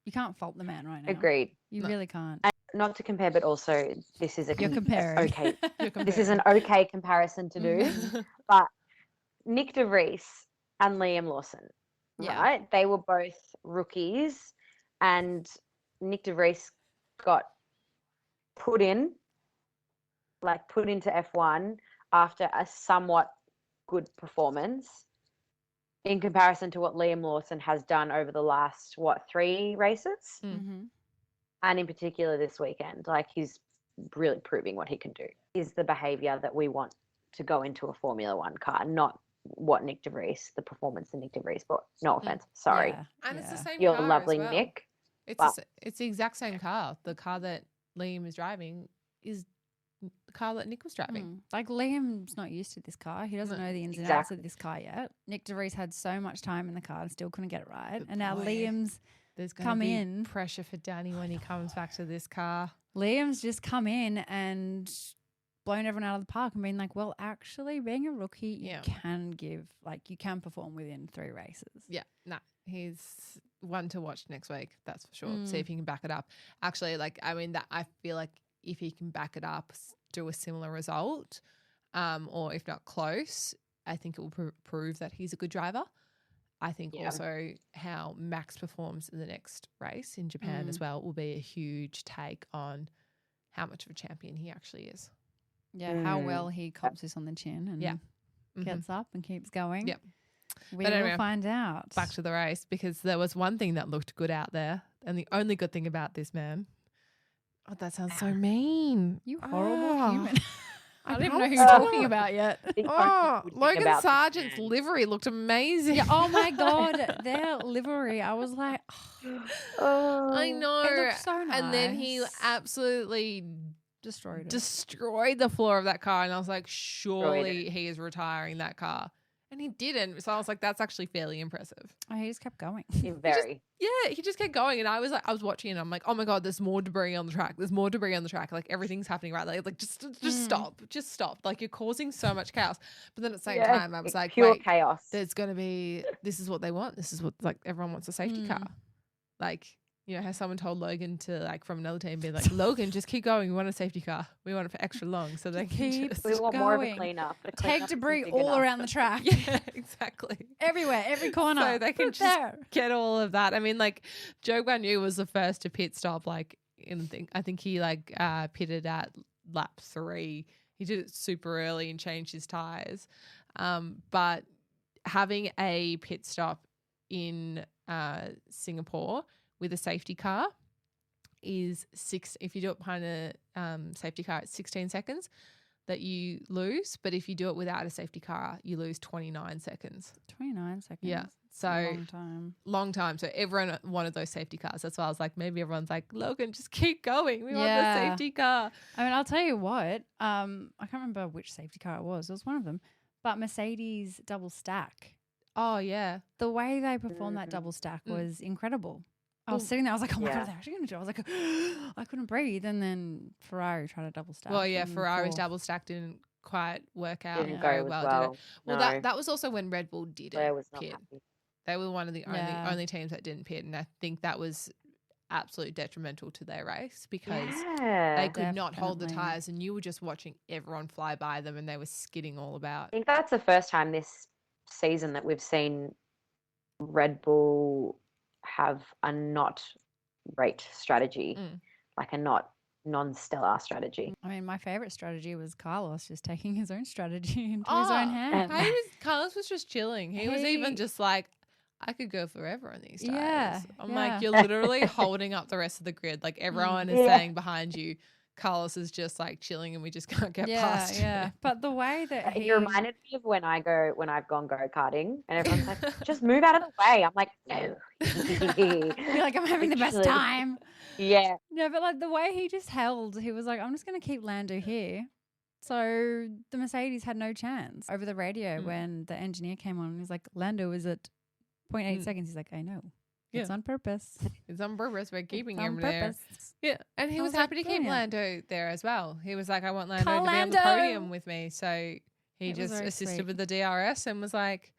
You can't fault the man right now. Agreed. You No. really can't. And not to compare, but also this is You're comparing. Okay. You're This is an okay comparison to do. But Nick De Vries and Liam Lawson, Yeah. right? They were both rookies, and Nick De Vries got put into F1 after a somewhat good performance in comparison to what Liam Lawson has done over the last, 3 races? Mm-hmm. And in particular this weekend, like he's really proving what he can do. Is the behavior that we want to go into a Formula One car, not what Nick De Vries, the performance of Nick De Vries, but no offense, sorry. Yeah, And it's the same You're car lovely, as well. Nick. It's the exact same car. The car that Liam is driving is the car that Nick was driving. Like Liam's not used to this car. He doesn't know the ins and outs of this car yet. Nick De Vries had so much time in the car and still couldn't get it right. And now Liam's There's going to be pressure for Danny when he comes back to this car. Liam's just come in and blown everyone out of the park and been like, well, actually being a rookie, you can perform within 3 races. Yeah, no, he's one to watch next week. That's for sure. See if he can back it up. Actually, I feel like if he can back it up, do a similar result, or if not close, I think it will prove that he's a good driver. I think also how Max performs in the next race in Japan as well will be a huge take on how much of a champion he actually is. Yeah, how well he cops this on the chin and gets up and keeps going. Yep. We will find out. Back to the race, because there was one thing that looked good out there, and the only good thing about this man. Oh, that sounds so mean. You horrible human. I don't even know who you're you're talking about yet. Logan Sargent's livery looked amazing. Yeah, oh my God, their livery. I was like, I know. It looked so nice. And then he absolutely destroyed the floor of that car. And I was like, surely he is retiring that car. And he didn't. So I was like, that's actually fairly impressive. Oh, he just kept going. He just kept going. And I was watching and I'm like, oh my God, there's more debris on the track. There's more debris on the track. Like everything's happening right. Like just stop. Just stop. Like you're causing so much chaos. But then at the same time, I was like, pure chaos. There's going to be, this is what they want. This is what, like, everyone wants a safety car. Like, you know, how someone told Logan to, like, from another team, be like, Logan, just keep going. We want a safety car. We want it for extra long. So they can just we want more of a cleanup. Take debris all around the track. Yeah, exactly. Everywhere, every corner. So they can just get all of that. I mean, like, Joe Guan Yu was the first to pit stop, like, I think he, like, pitted at lap 3. He did it super early and changed his tyres. But having a pit stop in Singapore with a safety car is if you do it behind a safety car, it's 16 seconds that you lose. But if you do it without a safety car, you lose 29 seconds. 29 seconds. Yeah. So long time. So everyone wanted those safety cars. That's why I was like, maybe everyone's like, Logan, just keep going. We want the safety car. I mean, I'll tell you what, I can't remember which safety car it was. It was one of them. But Mercedes double stack. Oh, yeah. The way they performed that double stack was incredible. I was sitting there, I was like, oh my God, they're actually going to do it. I was like, I couldn't breathe. And then Ferrari tried to double stack. Well, yeah, Ferrari's double stack didn't quite work out didn't very go well, well. did it? Well, that was also when Red Bull didn't pit. Happy. They were one of the only teams that didn't pit. And I think that was absolutely detrimental to their race because they could not hold the tyres and you were just watching everyone fly by them and they were skidding all about. I think that's the first time this season that we've seen Red Bull have a not great strategy, like a non-stellar strategy. I mean, my favorite strategy was Carlos just taking his own strategy into his own hands. Carlos was just chilling. He was even just like, I could go forever on these tires. Yeah, I'm like, you're literally holding up the rest of the grid. Like everyone is saying behind you, Carlos is just like chilling and we just can't get past him. Yeah, but the way that he reminded me of when I've gone go-karting and everyone's like, just move out of the way. I'm like, no. You're like, I'm having the best time. Yeah. No, but like the way he just held, he was like, I'm just going to keep Lando here. So the Mercedes had no chance. Over the radio when the engineer came on, he's like, Lando is at 0.8 seconds. He's like, I know. It's on purpose. It's on purpose. We're keeping him purpose. there. Yeah. And he was happy to keep Lando there as well. He was like, I want Lando to be on the podium with me. So he just assisted with the DRS and was like,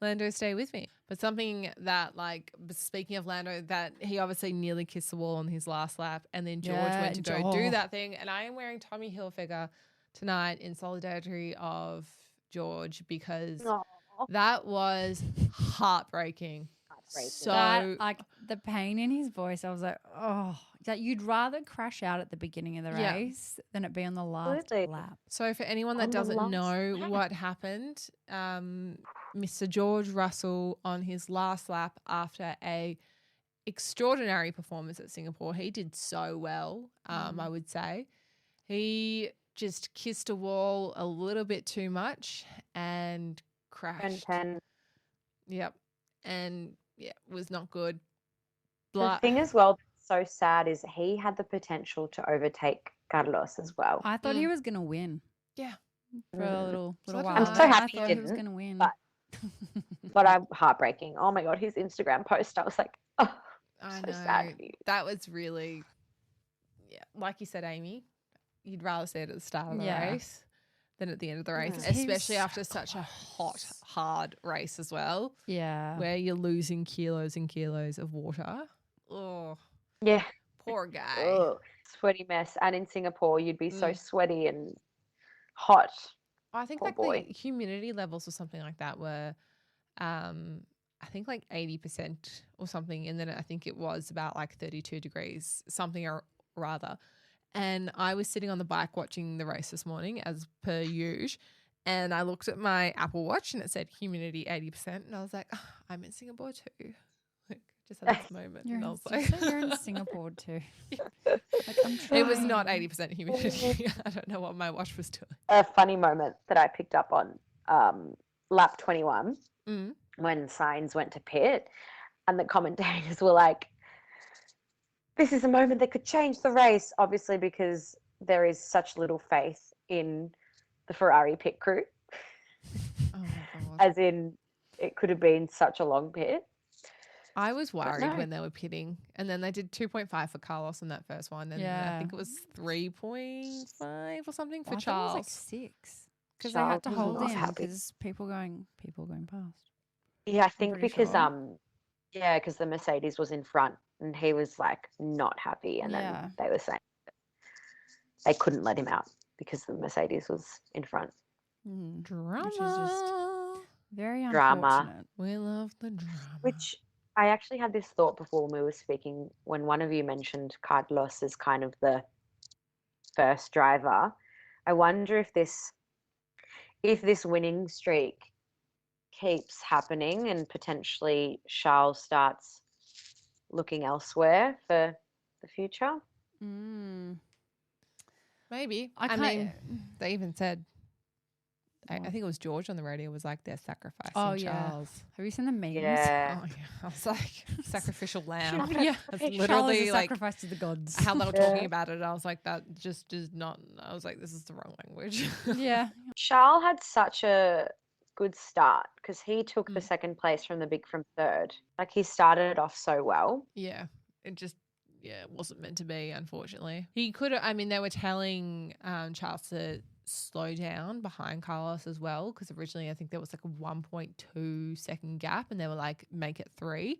Lando, stay with me. But something that, like, speaking of Lando, that he obviously nearly kissed the wall on his last lap and then George went to go do that thing. And I am wearing Tommy Hilfiger tonight in solidarity of George because that was heartbreaking. heartbreaking. so That, like the pain in his voice, I was like, oh, that you'd rather crash out at the beginning of the Yeah. race than it be on the last Absolutely. lap. So for anyone that On the doesn't last know lap. what happened, Mr. George Russell on his last lap after a extraordinary performance at Singapore, he did so well, I would say. He just kissed a wall a little bit too much and crashed. 10. Yep. And yeah, was not good. The thing as well that's so sad is he had the potential to overtake Carlos as well. I thought he was going to win Yeah. for a little So while. did I'm so I. happy he I thought he was didn't, going to win. but I'm heartbreaking. Oh my God, his Instagram post, I was like, oh, I so know. sad for you. That was really, yeah, like you said, Amy, you'd rather see it at the start of the Yeah. race than at the end of the race, Mm. He was especially so after such a hot, hard race as well, Yeah. where you're losing kilos and kilos of water. Oh, Yeah. poor guy. Ugh, sweaty mess. And in Singapore, you'd be so Mm. sweaty and hot. I think Poor like boy. the humidity levels or something like that were, I think like 80% or something. And then I think it was about like 32 degrees, something or rather. And I was sitting on the bike watching the race this morning as per usual. And I looked at my Apple Watch and it said humidity 80%. And I was like, oh, I'm in Singapore too. Like, just had this moment. You're And I in, was like, you're in Singapore too. Like, I'm it was trying. not 80% humidity. I don't know what my watch was doing. A funny moment that I picked up on lap 21 Mm. when Sainz went to pit, and the commentators were like, this is a moment that could change the race, obviously because there is such little faith in the Ferrari pit crew, Oh my God. as in it could have been such a long pit. I was worried no. when they were pitting, and then they did 2.5 for Carlos in that first one, and I Yeah. think it was 3.5 or something for I thought it Charles. was like 6 because they had to Charles was hold not in happy. because people going past. Yeah, I think pretty because sure. because the Mercedes was in front and he was like not happy, and Yeah. then they were saying they couldn't let him out because the Mercedes was in front. Drama. Which is just very Drama. unfortunate. We love the drama. Which I actually had this thought before when we were speaking, when one of you mentioned Carlos as kind of the first driver. I wonder if this winning streak keeps happening and potentially Charles starts looking elsewhere for the future. Mm. Maybe. I I can't- mean, they even said, I think it was George on the radio was like, they're sacrificing Oh, yeah. Charles. Have you seen the memes? Yeah. Oh, yeah. I was like, sacrificial lamb. Yeah. That's Charles is Charles literally is a like sacrifice to the gods. how they were Yeah. talking about it. I was like, that just is not, I was like, this is the wrong language. Yeah. Charles had such a good start because he took the Mm. second place from the big from third. Like he started off so well. Yeah, it just it wasn't meant to be, unfortunately. He could have, I mean, they were telling Charles to slow down behind Carlos as well, because originally I think there was like a 1.2 second gap and they were like, make it 3.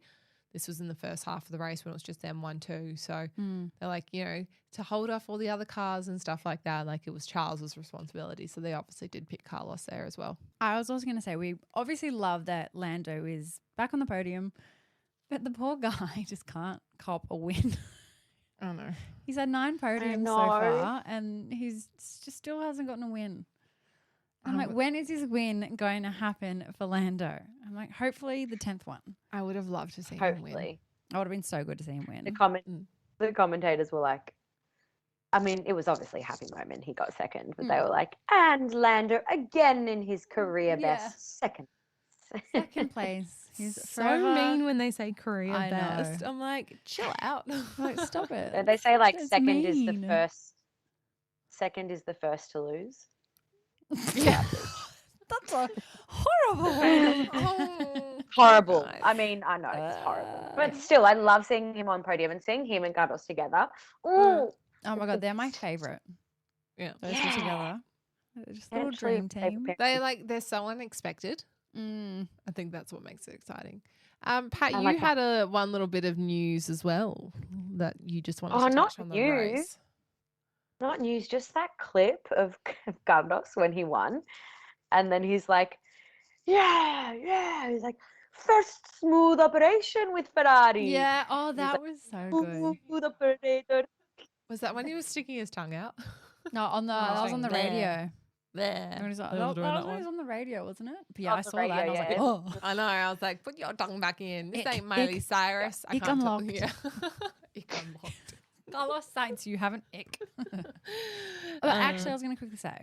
This was in the first half of the race when it was just them 1-2. So Mm. they're like, you know, to hold off all the other cars and stuff like that, like it was Charles's responsibility. So they obviously did pick Carlos there as well. I was also going to say, we obviously love that Lando is back on the podium, but the poor guy just can't cop a win. I don't know. He's had 9 podiums so know. far, and he's just still hasn't gotten a win. I'm like, when is his win going to happen for Lando? I'm like, hopefully the 10th one. I would have loved to see him win. Hopefully. I would have been so good to see him win. The commentators were like, I mean, it was obviously a happy moment. He got second, but they were like, and Lando again in his career Yeah. best, second. Second place. He's So forever- mean when they say career I know. best. I'm like, chill out. Like, stop it. So they say like That's second is the mean. first. Second is the first to lose. Yeah. That's a horrible way to Oh, Horrible. guys. I mean, I know it's horrible, but still, I love seeing him on podium and seeing him and Carlos together. Ooh, Oh my God, they're my favourite. Yeah. Those two Yeah. together. They're just a little Actually, dream favourite team. parents. They're so unexpected. Mm. I think that's what makes it exciting. Pat, I you like had a one little bit of news as well that you just wanted Oh, to not touch on the you. race. Not news, just that clip of Carlos when he won, and then he's like, yeah, he's like, first smooth operation with Ferrari. Yeah. Oh, He's that like, was so good. smooth operator. Was that when he was sticking his tongue out? No, that was on the radio. There. When he was on- I was that doing was that when he was one. on the radio, wasn't it? But yeah, On I the saw that and I was radio, like, yeah. oh. I know. I was like, put your tongue back in. This Ick, ain't Miley ick. Cyrus. I Ick can't unlocked. Yeah. Ick unlocked. Carlos Sainz, you haven't ick. But actually, I was going to quickly say,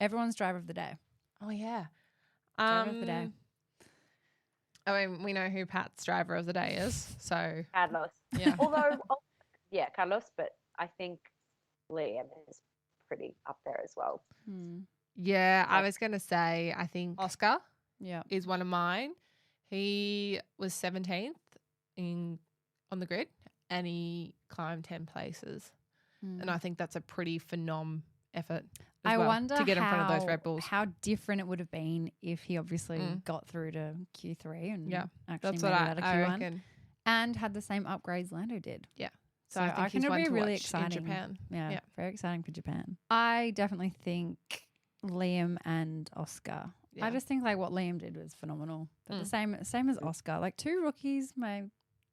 everyone's driver of the day. Oh, yeah. Driver of the day. I mean, we know who Pat's driver of the day is. So, Carlos. yeah. Although, yeah, Carlos, but I think Liam is pretty up there as well. Yeah, I was going to say, I think Oscar Yeah. is one of mine. He was 17th on the grid and he climbed 10 places. And I think that's a pretty phenom effort as I well, wonder to get in front of those Red Bulls. how different it would have been if he obviously got through to Q3 and Yeah, actually That's made what it out of I Q1 reckon. and had the same upgrades Lando did. Yeah. So I I think reckon he's it'll one be to really watch exciting. in Japan. Yeah, Yeah. very exciting for Japan. I definitely think Liam and Oscar. Yeah. I just think like what Liam did was phenomenal. But the same as Oscar. Like two rookies, my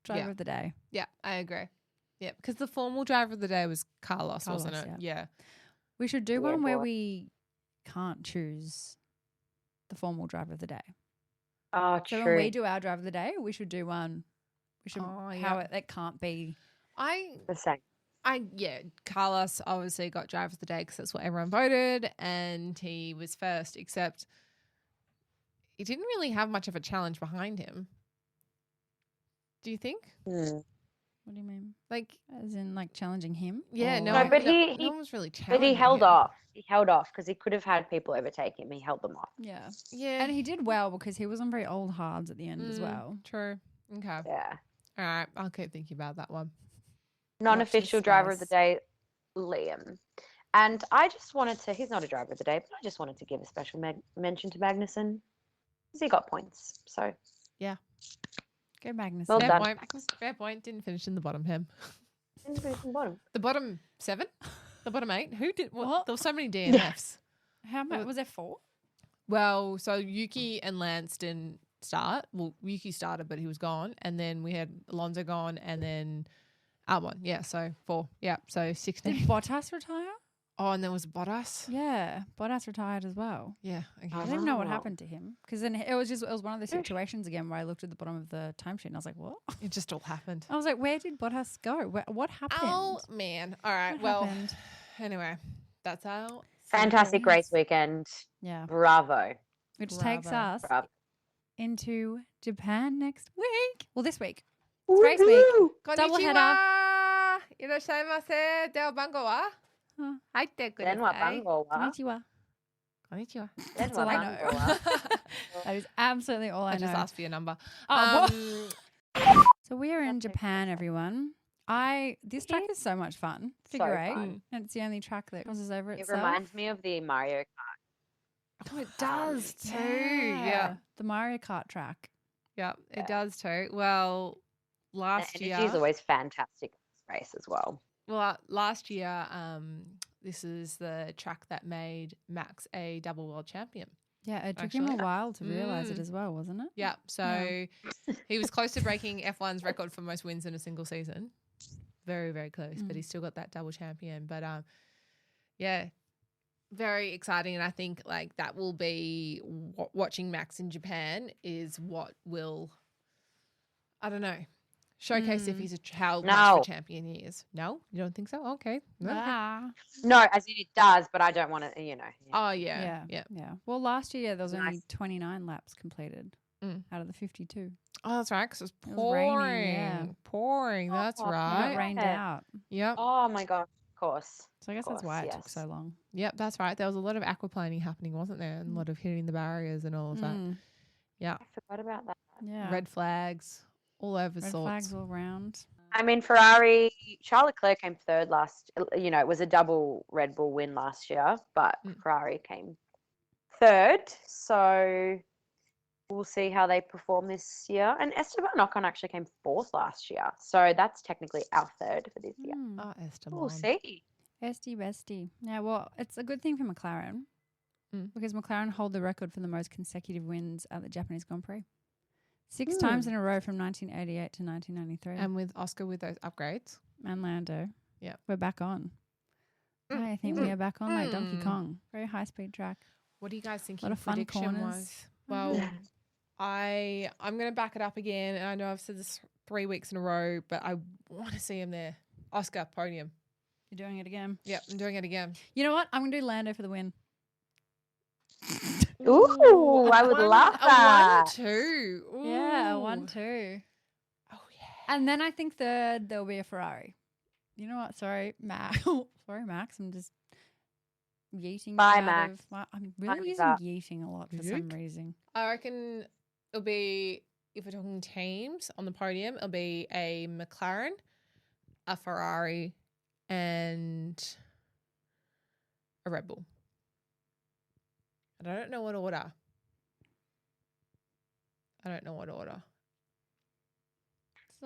driver of the day. Yeah, I agree. Yeah, because the formal driver of the day was Carlos, wasn't Carlos, it? Yeah. We should do Yeah, one where boy. we can't choose the formal driver of the day. Oh, So true. when we do our driver of the day, we should do one. We should Oh, how yeah. it can't be. The same. Carlos obviously got driver of the day because that's what everyone voted, and he was first. Except he didn't really have much of a challenge behind him. Do you think? What do you mean? Like, As in like challenging him? yeah, Or- no, but no he- one was really challenging. But he held him. off. He held off because he could have had people overtake him. He held them off. Yeah. Yeah, And he did well because he was on very old hards at the end as well. True. Okay. Yeah. All right. I'll keep thinking about that one. Non-official this driver of the space. day, Liam. And I just wanted to, he's not a driver of the day, but I just wanted to give a special mention to Magnussen because he got points. So, Go Magnus. Well Fair done. point. Fair point. Didn't finish in the bottom 10. into the bottom. The bottom 7? The bottom 8? Who did what? What? There were so many DNFs. How much was there 4? Well, so Yuki and Lance didn't start. Well, Yuki started, but he was gone. And then we had Alonso gone and then Albon. Yeah, so 4. Yeah, so Did 16. Bottas retire? Oh, and there was Bottas. Yeah, Bottas retired as well. Yeah. Okay. I didn't know what Oh. happened to him because then it was one of those situations again where I looked at the bottom of the timesheet and I was like, what? It just all happened. I was like, where did Bottas go? What happened? Oh, man. All right. What Well, happened? anyway, that's our Fantastic race weekend. Yeah, Bravo. which takes Bravo. us Bravo. into Japan next week. Well, this week. race week. Woohoo! Double Konnichiwa. Irashaimase. では番号はうん入ってください。 Then what bango wa? Konnichiwa. こんにちは。 Then That's what all I know. bango wa? That is absolutely all I I just know. asked for your number. Oh, Um, So we are in Japan, everyone. This track is so much fun. So Figure eight, fun. and it's the only track that crosses over It itself. reminds me of the Mario Kart. oh, it does too. Yeah. Yeah. The Mario Kart track. Yeah, Yeah. it does too. Well, The last energy year, is always fantastic in this race as well. last year, this is the track that made Max a double world champion. Yeah, it took him a Actually. while to realize it as well, wasn't it? Yeah, so he was close to breaking F1's record for most wins in a single season. Very, very close, but he still got that double champion. But yeah, very exciting, and I think like that will be watching Max in Japan is what will, I don't know, showcase if he's how much of No. a champion he is. No, you don't think so? Okay. No. Ah. No, as in it does, but I don't want to, you know. Oh yeah, yeah. Yeah. Well, last year there was only Nice. 29 laps completed out of the 52. Oh, that's right. Because it was It was raining, pouring, yeah. pouring. That's Oh, And right. it rained Yeah. out. Yep. Oh my god, of course. So I guess Of that's why course, it took yes. so long. Yep, that's right. There was a lot of aquaplaning happening, wasn't there? And a lot of hitting the barriers and all of that. Mm, Yeah. I forgot about that. yeah. Red flags all over Red sorts. flags all round. I mean, Ferrari, Charles Leclerc came third last, it was a double Red Bull win last year, but Ferrari came third. So we'll see how they perform this year. And Esteban Ocon actually came fourth last year. So that's technically our third for this year. Mm. Oh, Esteban. We'll see. Bestie, bestie. Yeah, well, it's a good thing for McLaren Mm. because McLaren hold the record for the most consecutive wins at the Japanese Grand Prix. 6 times in a row from 1988 to 1993. And with Oscar with those upgrades. And Lando. Yep. We're back on. I think we are back on like Donkey Kong. Very high speed track. What do you guys think? A lot of fun corners. Was? Well, I'm going to back it up again. And I know I've said this 3 weeks in a row, but I want to see him there. Oscar, podium. You're doing it again. Yep, I'm doing it again. You know what? I'm going to do Lando for the win. Ooh, I would love that. A 1-2. Yeah, Ooh. 1-2. Oh, yeah. And then I think third, there'll be a Ferrari. You know what? Sorry, Max. Sorry, Max. I'm just yeeting. Bye, out Max. Of, I'm really Time's using up. yeeting a lot for some reason. I reckon it'll be, if we're talking teams on the podium, it'll be a McLaren, a Ferrari, and a Red Bull. And I don't know what order.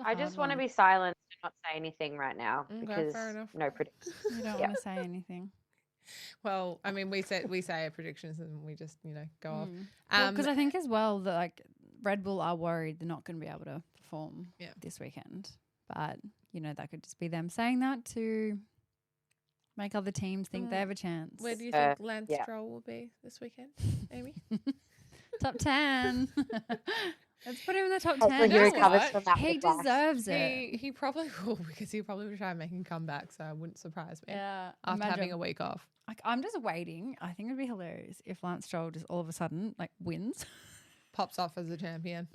I just want to be silent and not say anything right now Okay, because fair enough. no predictions. You don't Yeah. want to say anything. Well, I mean, we say our predictions and we just, go off. Because I think as well that like Red Bull are worried they're not going to be able to perform Yeah. this weekend. But, that could just be them saying that to make other teams think they have a chance. Where do you think Lance yeah. Stroll will be this weekend, Amy? Top 10. Let's put him in the top Hopefully 10. he know recovers what? from that. He whiplash. deserves it. He probably will, because he probably will try and make him come back, so it wouldn't surprise me. Yeah. After having imagine. a week off. Like, I'm just waiting. I think it'd be hilarious if Lance Stroll just all of a sudden wins. Pops off as a champion.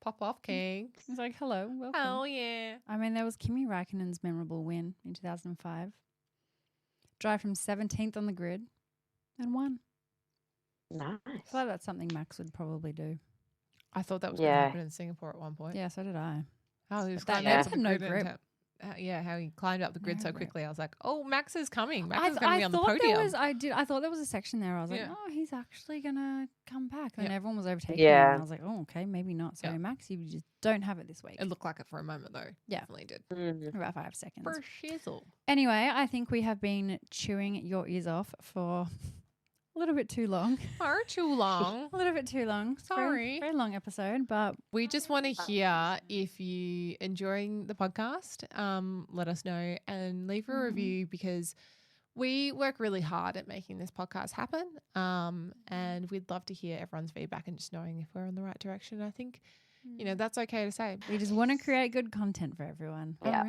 Pop off, king. He's like, hello, welcome. Oh, yeah. I mean, there was Kimi Räikkönen's memorable win in 2005. Drive from 17th on the grid and won. Nice. I feel like that's something Max would probably do. I thought that was going to Yeah. happen in Singapore at one point. Yeah, so did I. Oh, he was But that- climbing yeah. up the had no grid and grip. how he climbed up the grid No so grip. quickly. I was like, oh, Max is coming. Max is going to be on the thought podium. I thought there was a section there. I was like, Yeah. oh, he's actually gonna come back. And then Yeah. everyone was overtaking Yeah. him. And I was like, oh, okay, maybe not. Sorry, Yeah. Max, you just don't have it this week. It looked like it for a moment, though. Yeah. Definitely did. Mm. About 5 seconds. For shizzle. Anyway, I think we have been chewing your ears off for a little bit too long. Far too long. A little bit too long. It's a Sorry. very long episode, but We just want to hear if you enjoying the podcast. Let us know and leave a review, because we work really hard at making this podcast happen. And we'd love to hear everyone's feedback and just knowing if we're on the right direction. I think, that's okay to say. we just want to create good content for everyone. Yeah.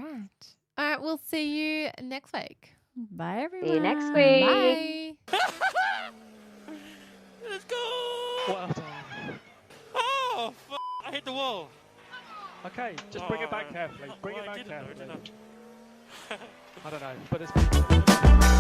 All right. We'll see you next week. Bye, everyone. See you next week. Bye. Let's go! Well done. Oh, I hit the wall. Okay, just bring it back Oh, carefully. Bring oh, it I back didn't know, carefully. didn't I? I don't know, but it's